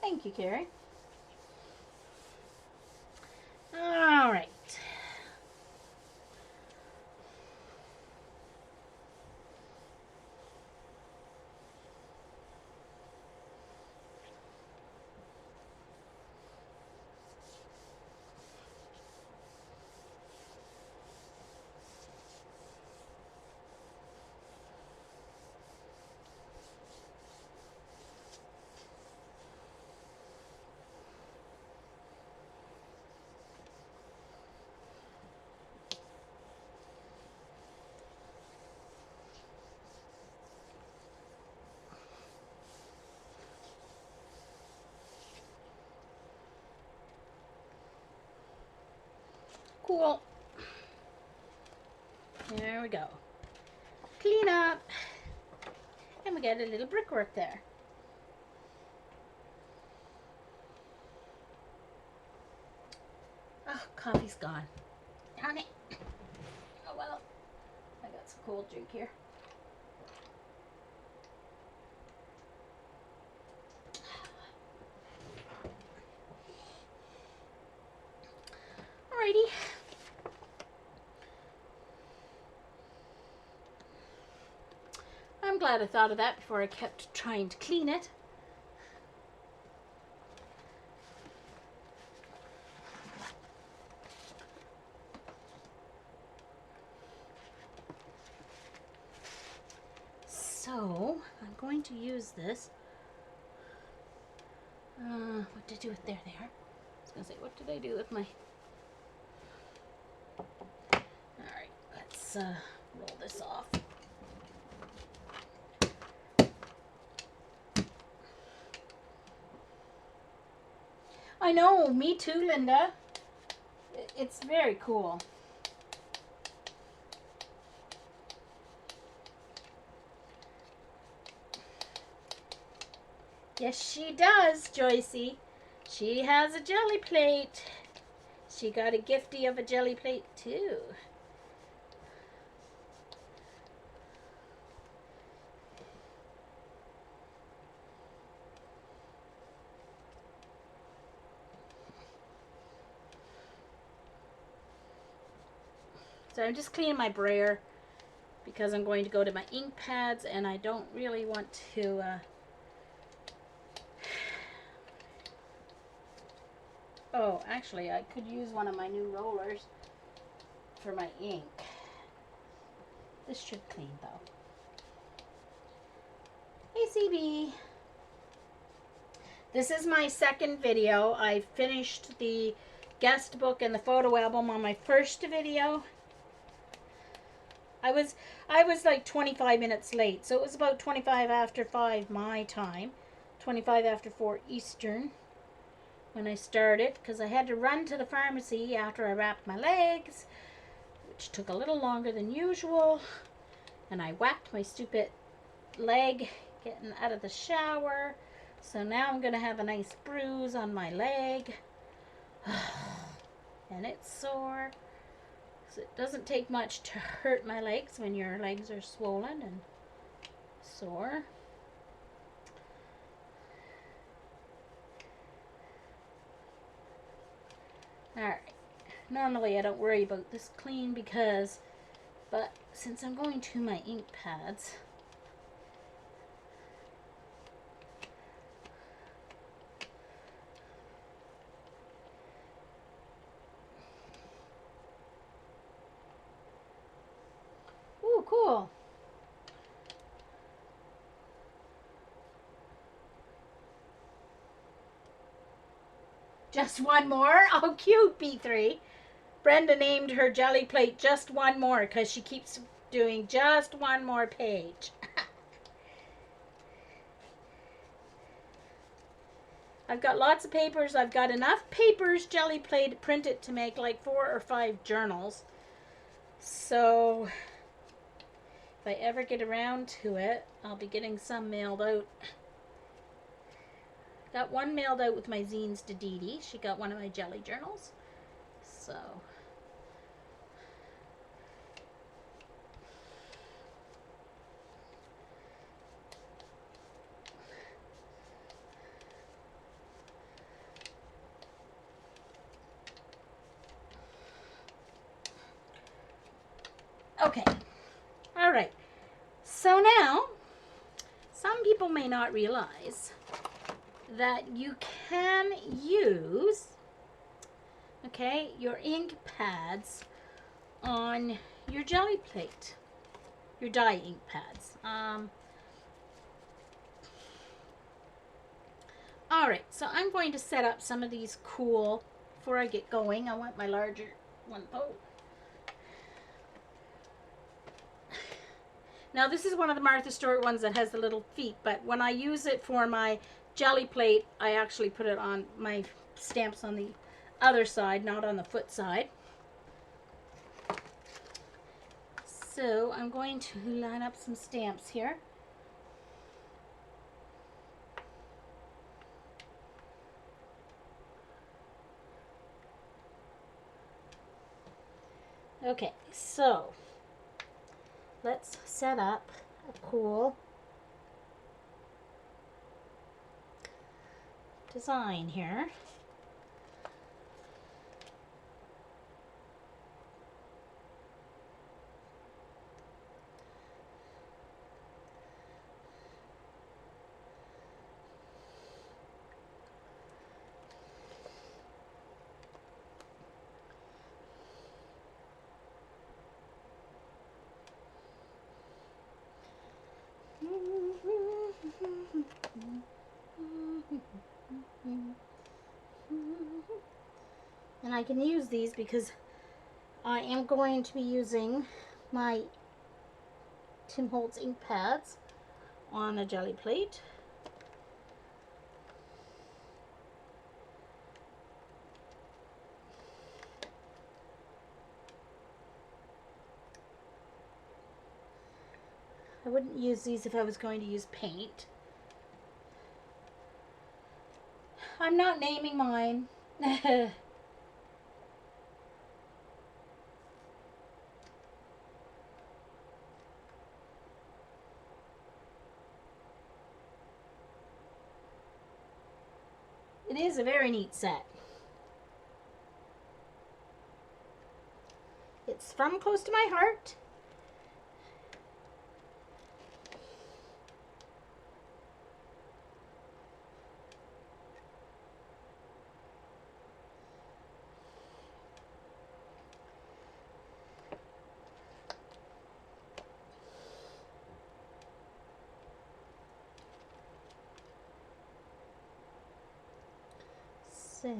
Thank you, Carrie. All right. Cool. There we go. Clean up. And we get a little brickwork there. Oh, coffee's gone. Darn it. Oh well. I got some cold drink here. Alrighty. I'm glad I thought of that before I kept trying to clean it. So, I'm going to use this. What did I do with there? I was going to say, what did I do with my... Alright, let's roll this off. I know, me too, Linda. It's very cool. Yes, she does, Joycey. She has a jelly plate. She got a gifty of a jelly plate, too. So I'm just cleaning my brayer because I'm going to go to my ink pads and I don't really want to oh, actually I could use one of my new rollers for my ink. This should clean though. Hey CB. This is my second video. I finished the guest book and the photo album on my first video. I was like 25 minutes late, so it was about 25 after 5 my time, 25 after 4 Eastern when I started, because I had to run to the pharmacy after I wrapped my legs, which took a little longer than usual, and I whacked my stupid leg getting out of the shower, so now I'm going to have a nice bruise on my leg, and it's sore. It doesn't take much to hurt my legs when your legs are swollen and sore. Alright, normally I don't worry about this clean but since I'm going to my ink pads, cool. Just one more? Oh, cute, B3. Brenda named her jelly plate Just One More because she keeps doing just one more page. I've got lots of papers. I've got enough papers jelly plate printed to make like 4 or 5 journals. So if I ever get around to it, I'll be getting some mailed out. Got one mailed out with my zines to Dee Dee. She got one of my jelly journals. So okay. All right. So now, some people may not realize that you can use, okay, your ink pads on your jelly plate, your dye ink pads. All right, so I'm going to set up some of these cool, before I get going, I want my larger one. Oh. Now this is one of the Martha Stewart ones that has the little feet, but when I use it for my jelly plate, I actually put it on my stamps on the other side, not on the foot side. So I'm going to line up some stamps here. Okay, so let's set up a cool design here. And I can use these because I am going to be using my Tim Holtz ink pads on a jelly plate. I wouldn't use these if I was going to use paint. I'm not naming mine. It is a very neat set. It's from close to my heart. So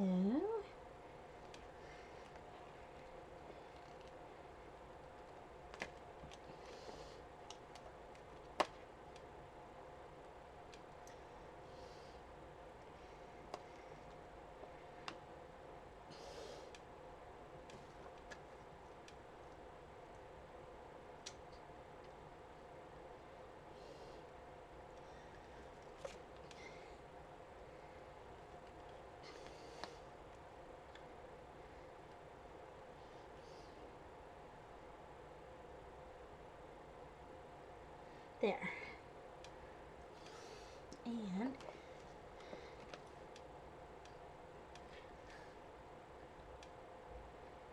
there. And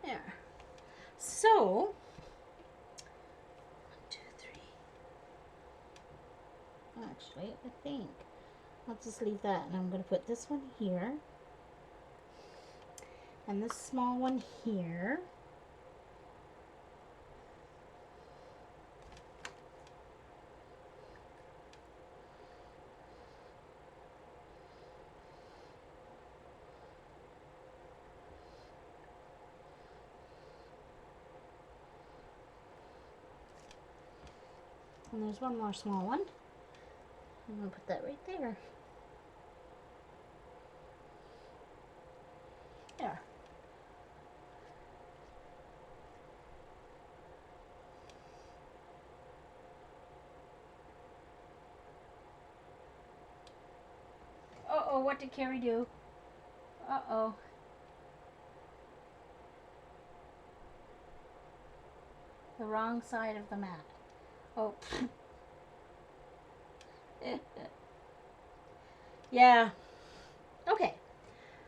there. So 1, 2, 3. Actually, I think I'll just leave that, and I'm going to put this one here and this small one here. And there's one more small one. I'm going to put that right there. There. Uh-oh, what did Carrie do? Uh-oh. The wrong side of the mat. Oh. Yeah. Okay.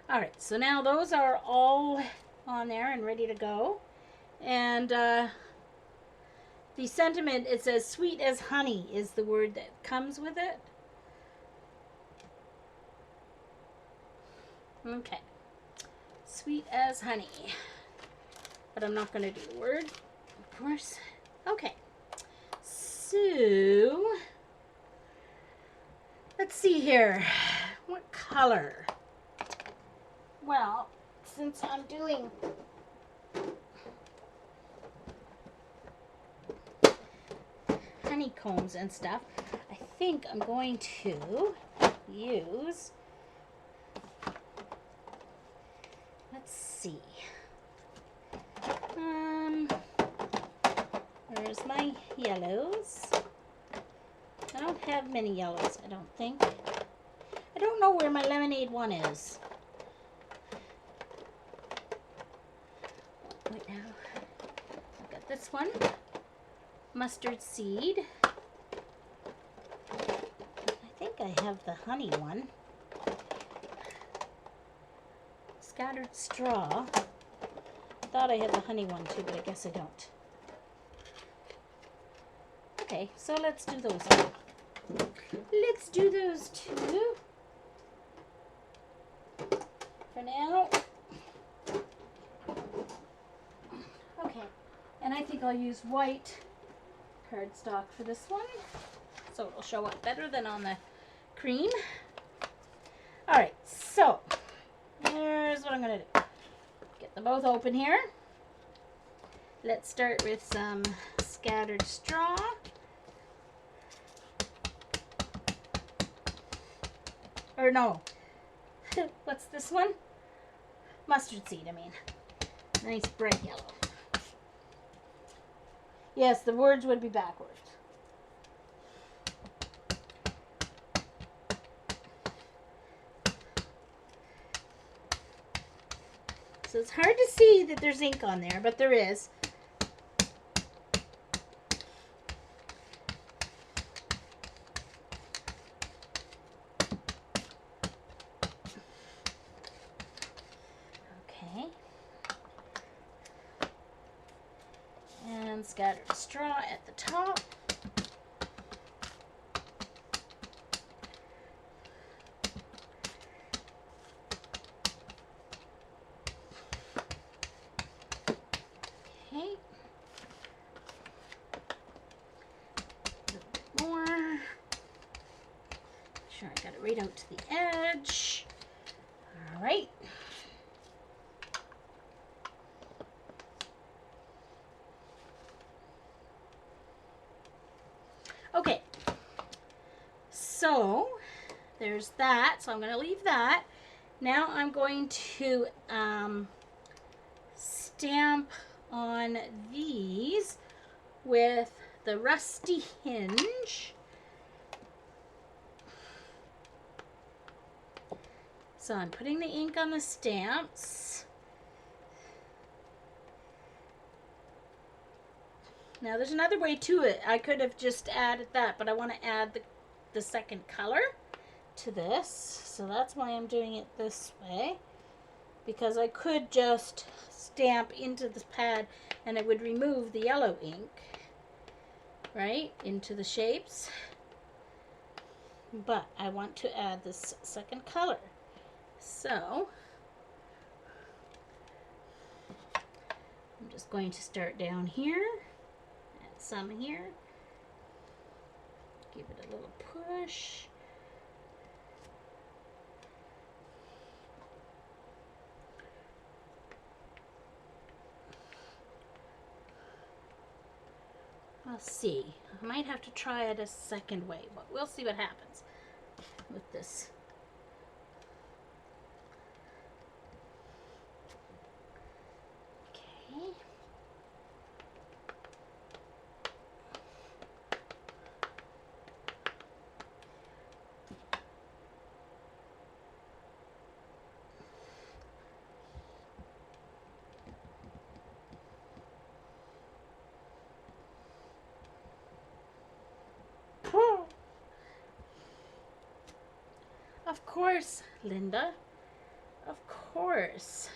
All right, so now those are all on there and ready to go. And the sentiment, it says sweet as honey is the word that comes with it. Okay. Sweet as honey. But I'm not going to do the word, of course. Okay. So, let's see here. What color? Well, since I'm doing honeycombs and stuff, I think I'm going to use, let's see, Where's my yellows? I don't have many yellows, I don't think. I don't know where my lemonade one is. Wait now. I've got this one. Mustard seed. I think I have the honey one. Scattered straw. I thought I had the honey one too, but I guess I don't. Okay, so let's do those two. Let's do those two for now. Okay, and I think I'll use white cardstock for this one, so it'll show up better than on the cream. All right, so here's what I'm gonna do. Get them both open here. Let's start with some scattered straw. Or no, what's this one? Mustard seed, I mean. Nice bright yellow. Yes, the words would be backwards. So it's hard to see that there's ink on there, but there is. Okay. And scattered straw at the top. Okay. A little bit more. Make sure I got it right out to the edge. All right. Okay. So there's that. So I'm going to leave that. Now I'm going to stamp on these with the rusty hinge. So I'm putting the ink on the stamps. Now there's another way to it. I could have just added that, but I want to add the second color to this. So that's why I'm doing it this way. Because I could just stamp into the pad and it would remove the yellow ink, right, into the shapes. But I want to add this second color. So I'm just going to start down here, add some here, give it a little push. I'll see. I might have to try it a second way, but we'll see what happens with this. Okay. Of course, Linda. Of course.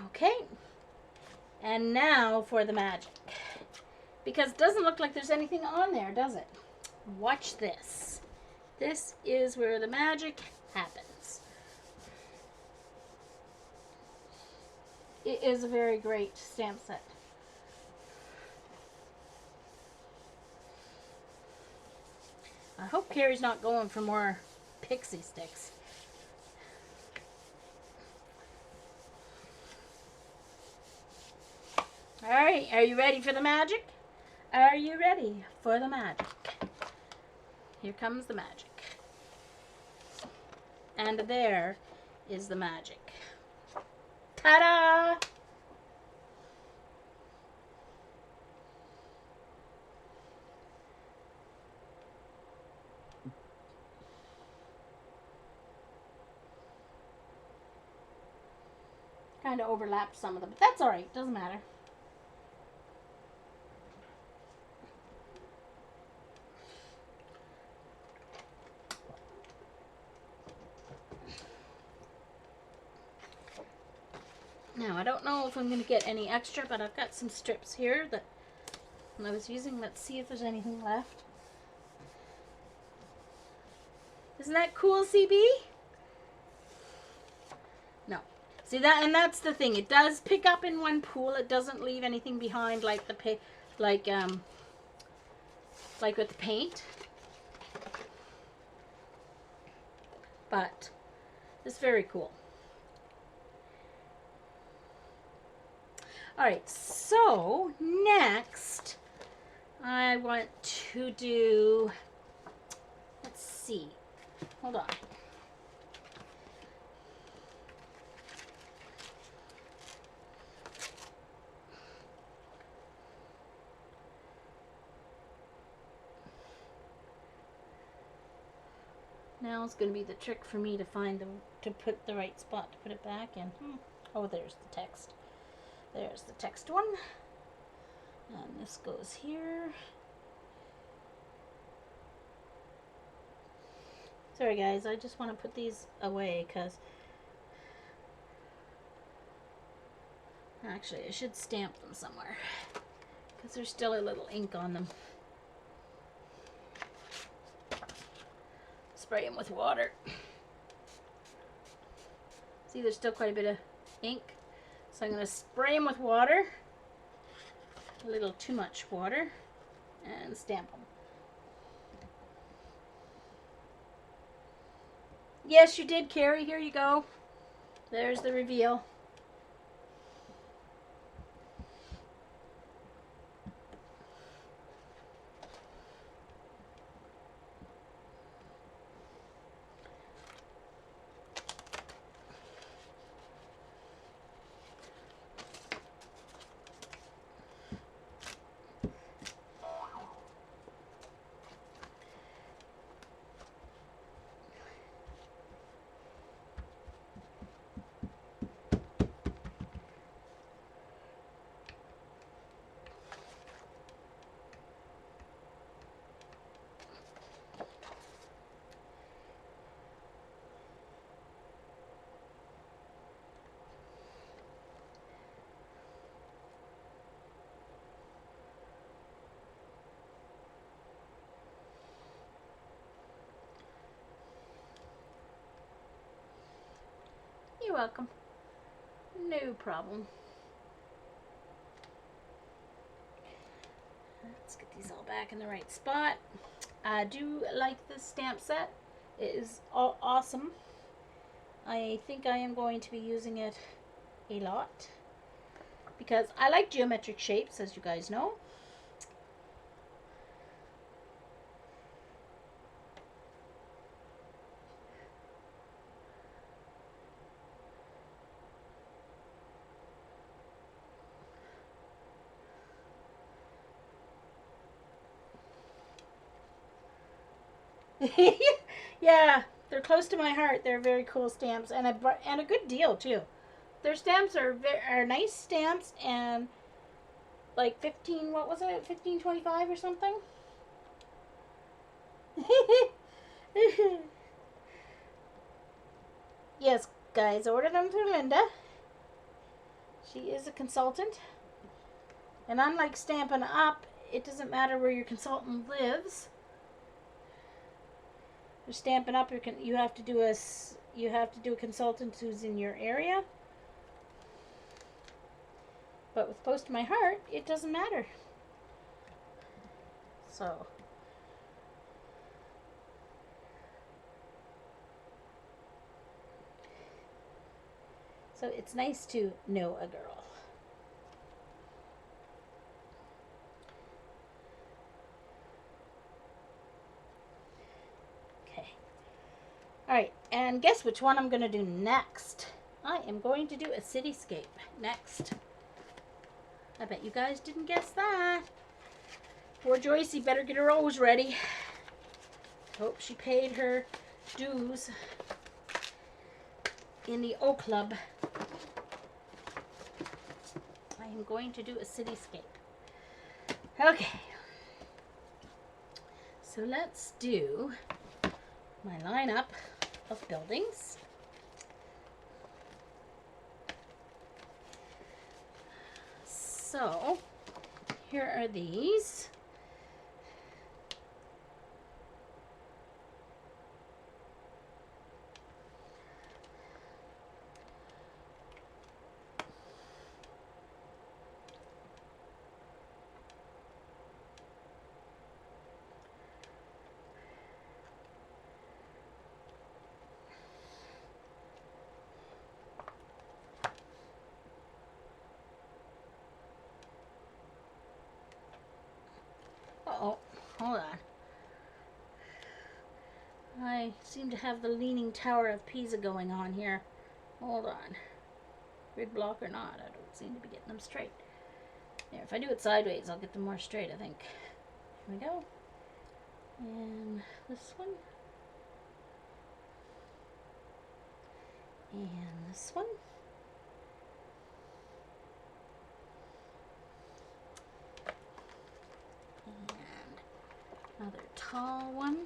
Okay. And now for the magic. Because it doesn't look like there's anything on there, does it? Watch this. This is where the magic happens. It is a very great stamp set. I hope Carrie's not going for more pixie sticks. All right, are you ready for the magic? Are you ready for the magic? Here comes the magic. And there is the magic. Ta-da! Kind of overlapped some of them, but that's all right. Doesn't matter. Now, I don't know if I'm going to get any extra, but I've got some strips here that I was using. Let's see if there's anything left. Isn't that cool, CB? No. See that, and that's the thing. It does pick up in one pool. It doesn't leave anything behind like the like with the paint. But it's very cool. All right, so next I want to do, let's see, hold on. Now it's going to be the trick for me to find to put the right spot to put it back in. Oh, there's the text. There's the text one. And this goes here. Sorry guys, I just want to put these away because actually I should stamp them somewhere because there's still a little ink on them. Spray them with water. See, there's still quite a bit of ink. So I'm going to spray them with water, a little too much water, and stamp them. Yes, you did, Carrie. Here you go. There's the reveal. You're welcome. No problem. Let's get these all back in the right spot. I do like this stamp set. It is awesome. I think I am going to be using it a lot because I like geometric shapes, as you guys know. Yeah, they're close to my heart. They're very cool stamps and a good deal too. Their stamps are nice stamps and like 15, what was it? 15.25 or something. Yes, guys, order them through Linda. She is a consultant. And unlike Stampin' Up, it doesn't matter where your consultant lives. For Stampin' Up, you have to do a consultant who's in your area. But with Close to My Heart, it doesn't matter. So it's nice to know a girl. Okay. Alright, and guess which one I'm going to do next? I am going to do a cityscape next. I bet you guys didn't guess that. Poor Joycey better get her O's ready. Hope she paid her dues in the O Club. I am going to do a cityscape. Okay. So let's do my lineup of buildings. So here are these. Uh-oh, hold on. I seem to have the Leaning Tower of Pisa going on here. Hold on. Grid block or not, I don't seem to be getting them straight. There, if I do it sideways, I'll get them more straight, I think. Here we go. And this one. And this one. And another tall one.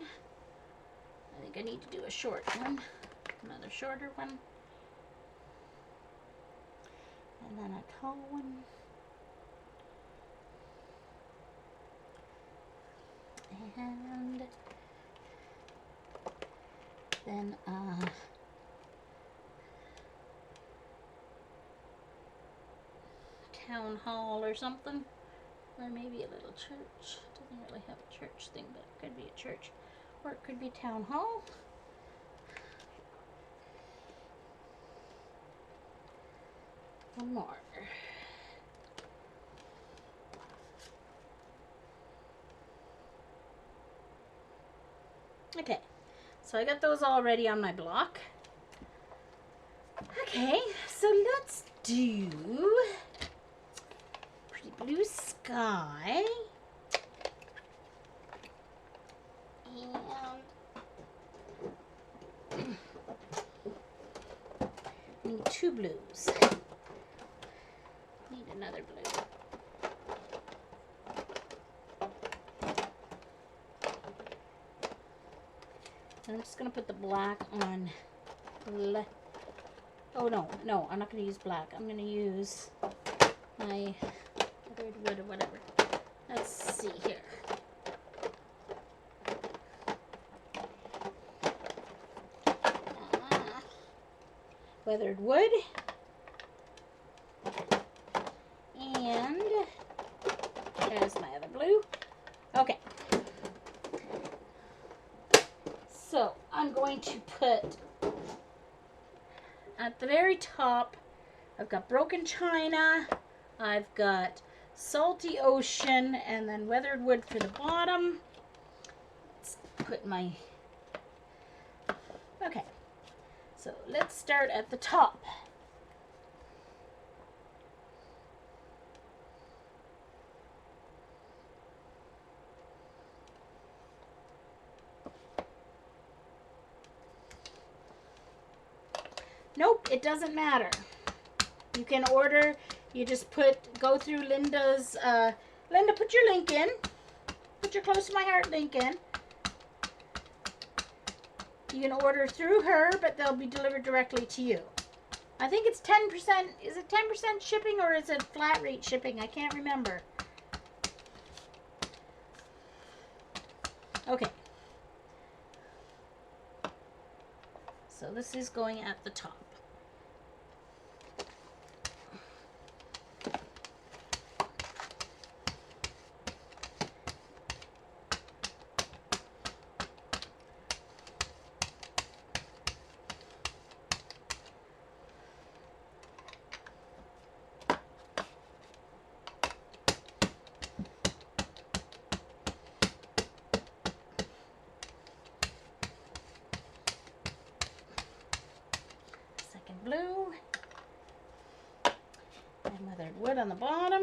I think I need to do a short one. Another shorter one. And then a tall one. And then town hall or something. Or maybe a little church. Doesn't really have a church thing, but it could be a church. Or it could be town hall. One more. Okay, so I got those all ready on my block. Okay, so let's do pretty blue sky. And need two blues. Need another blue. I'm just going to put the black on. Oh no, I'm not going to use black. I'm going to use my weathered wood or whatever. Let's see here. Weathered wood. And there's my other blue. Okay. So I'm going to put at the very top, I've got broken china, I've got salty ocean, and then weathered wood for the bottom. Let's put my, okay, so let's start at the top. Nope, it doesn't matter. You can order, you just go through Linda's, Linda, put your link in. Put your Close to My Heart link in. You can order through her, but they'll be delivered directly to you. I think it's 10%, is it 10% shipping or is it flat rate shipping? I can't remember. Okay. So this is going at the top. wood on the bottom.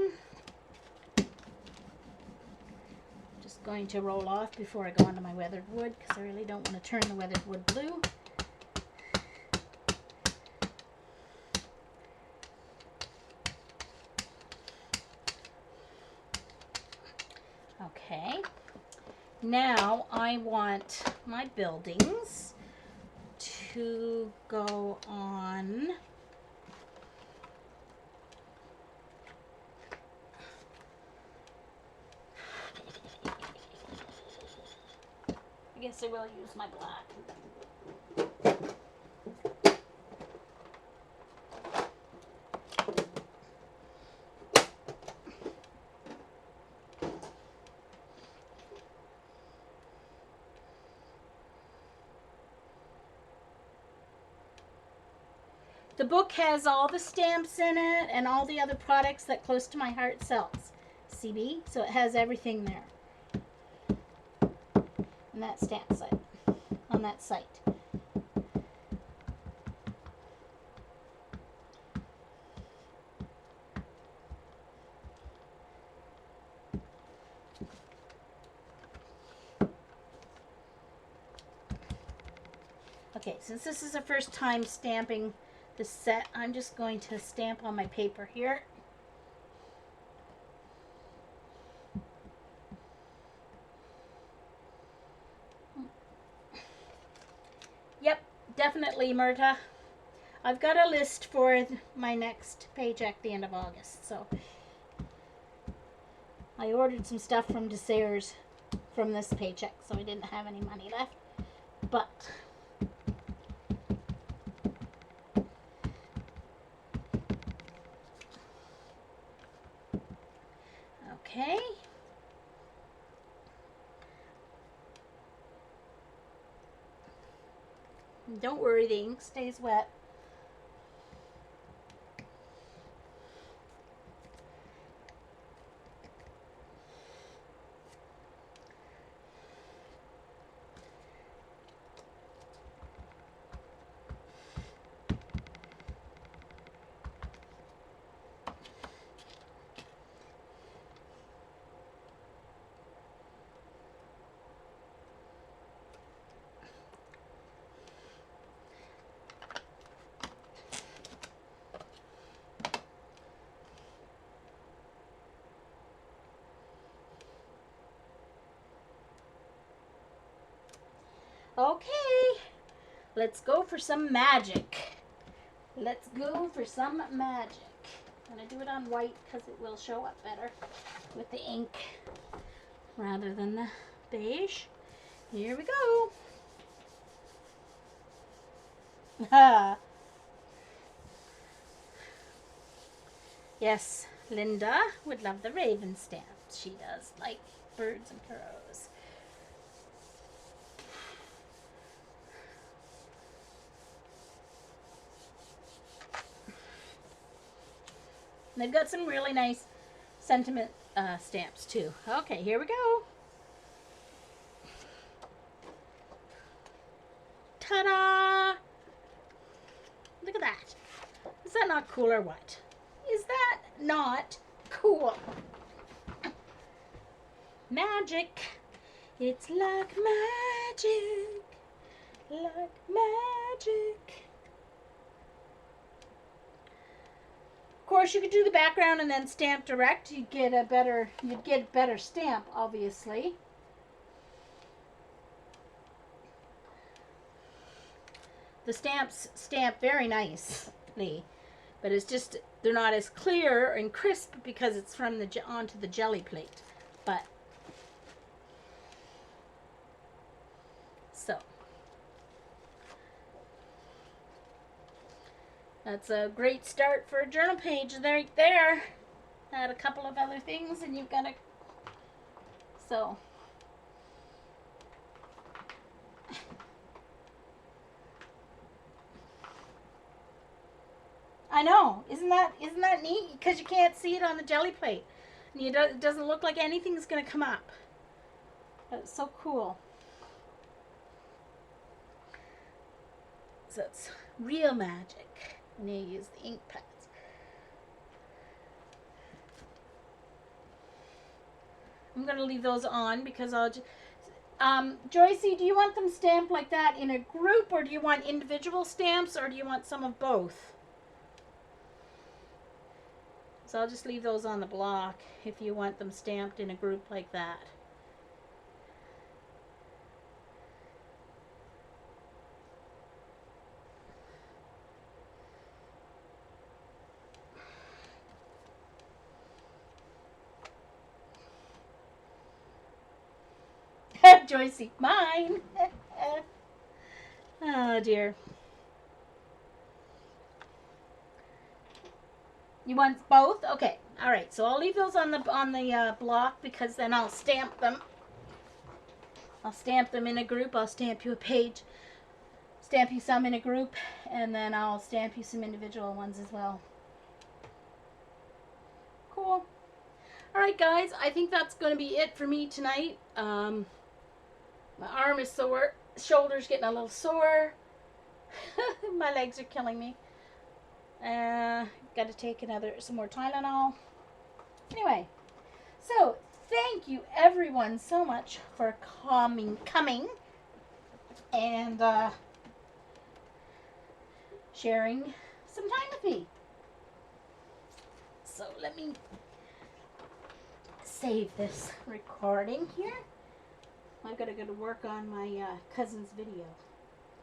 Just going to roll off before I go onto my weathered wood because I really don't want to turn the weathered wood blue. Okay, now I want my buildings to go on I guess I will use my black. The book has all the stamps in it and all the other products that Close to My Heart sells. CB, so it has everything there. On that stamp site, on that site. Okay, since this is the first time stamping the set, I'm just going to stamp on my paper here. Yep, definitely, Myrta. I've got a list for my next paycheck at the end of August, so I ordered some stuff from Desairs from this paycheck, so I didn't have any money left. But okay. Don't worry, the ink stays wet. Okay, let's go for some magic. Let's go for some magic. I'm going to do it on white because it will show up better with the ink rather than the beige. Here we go. Yes, Linda would love the raven stamp. She does like birds and crows. And they've got some really nice sentiment stamps too. Okay, here we go. Ta-da! Look at that. Is that not cool or what? Is that not cool? Magic. It's like magic. Like magic. Of course, you could do the background and then stamp direct. You'd get a better stamp, obviously. The stamps stamp very nicely, but it's just they're not as clear and crisp because it's from the onto the jelly plate. But so that's a great start for a journal page right there. Add a couple of other things and you've got a so I know, isn't that neat? Because you can't see it on the jelly plate, and it doesn't look like anything's gonna come up. That's so cool. So it's real magic when you use the ink pads. I'm going to leave those on because I'll just... Joycey, do you want them stamped like that in a group, or do you want individual stamps, or do you want some of both? So I'll just leave those on the block if you want them stamped in a group like that. Joycey, mine. Oh dear. You want both? Okay. All right. So I'll leave those on the block because then I'll stamp them. I'll stamp them in a group. I'll stamp you a page. Stamp you some in a group, and then I'll stamp you some individual ones as well. Cool. All right, guys. I think that's going to be it for me tonight. My arm is sore. Shoulder's getting a little sore. My legs are killing me. Got to take some more Tylenol. Anyway, so thank you everyone so much for coming and sharing some time with me. So let me save this recording here. I've got to go to work on my cousin's video.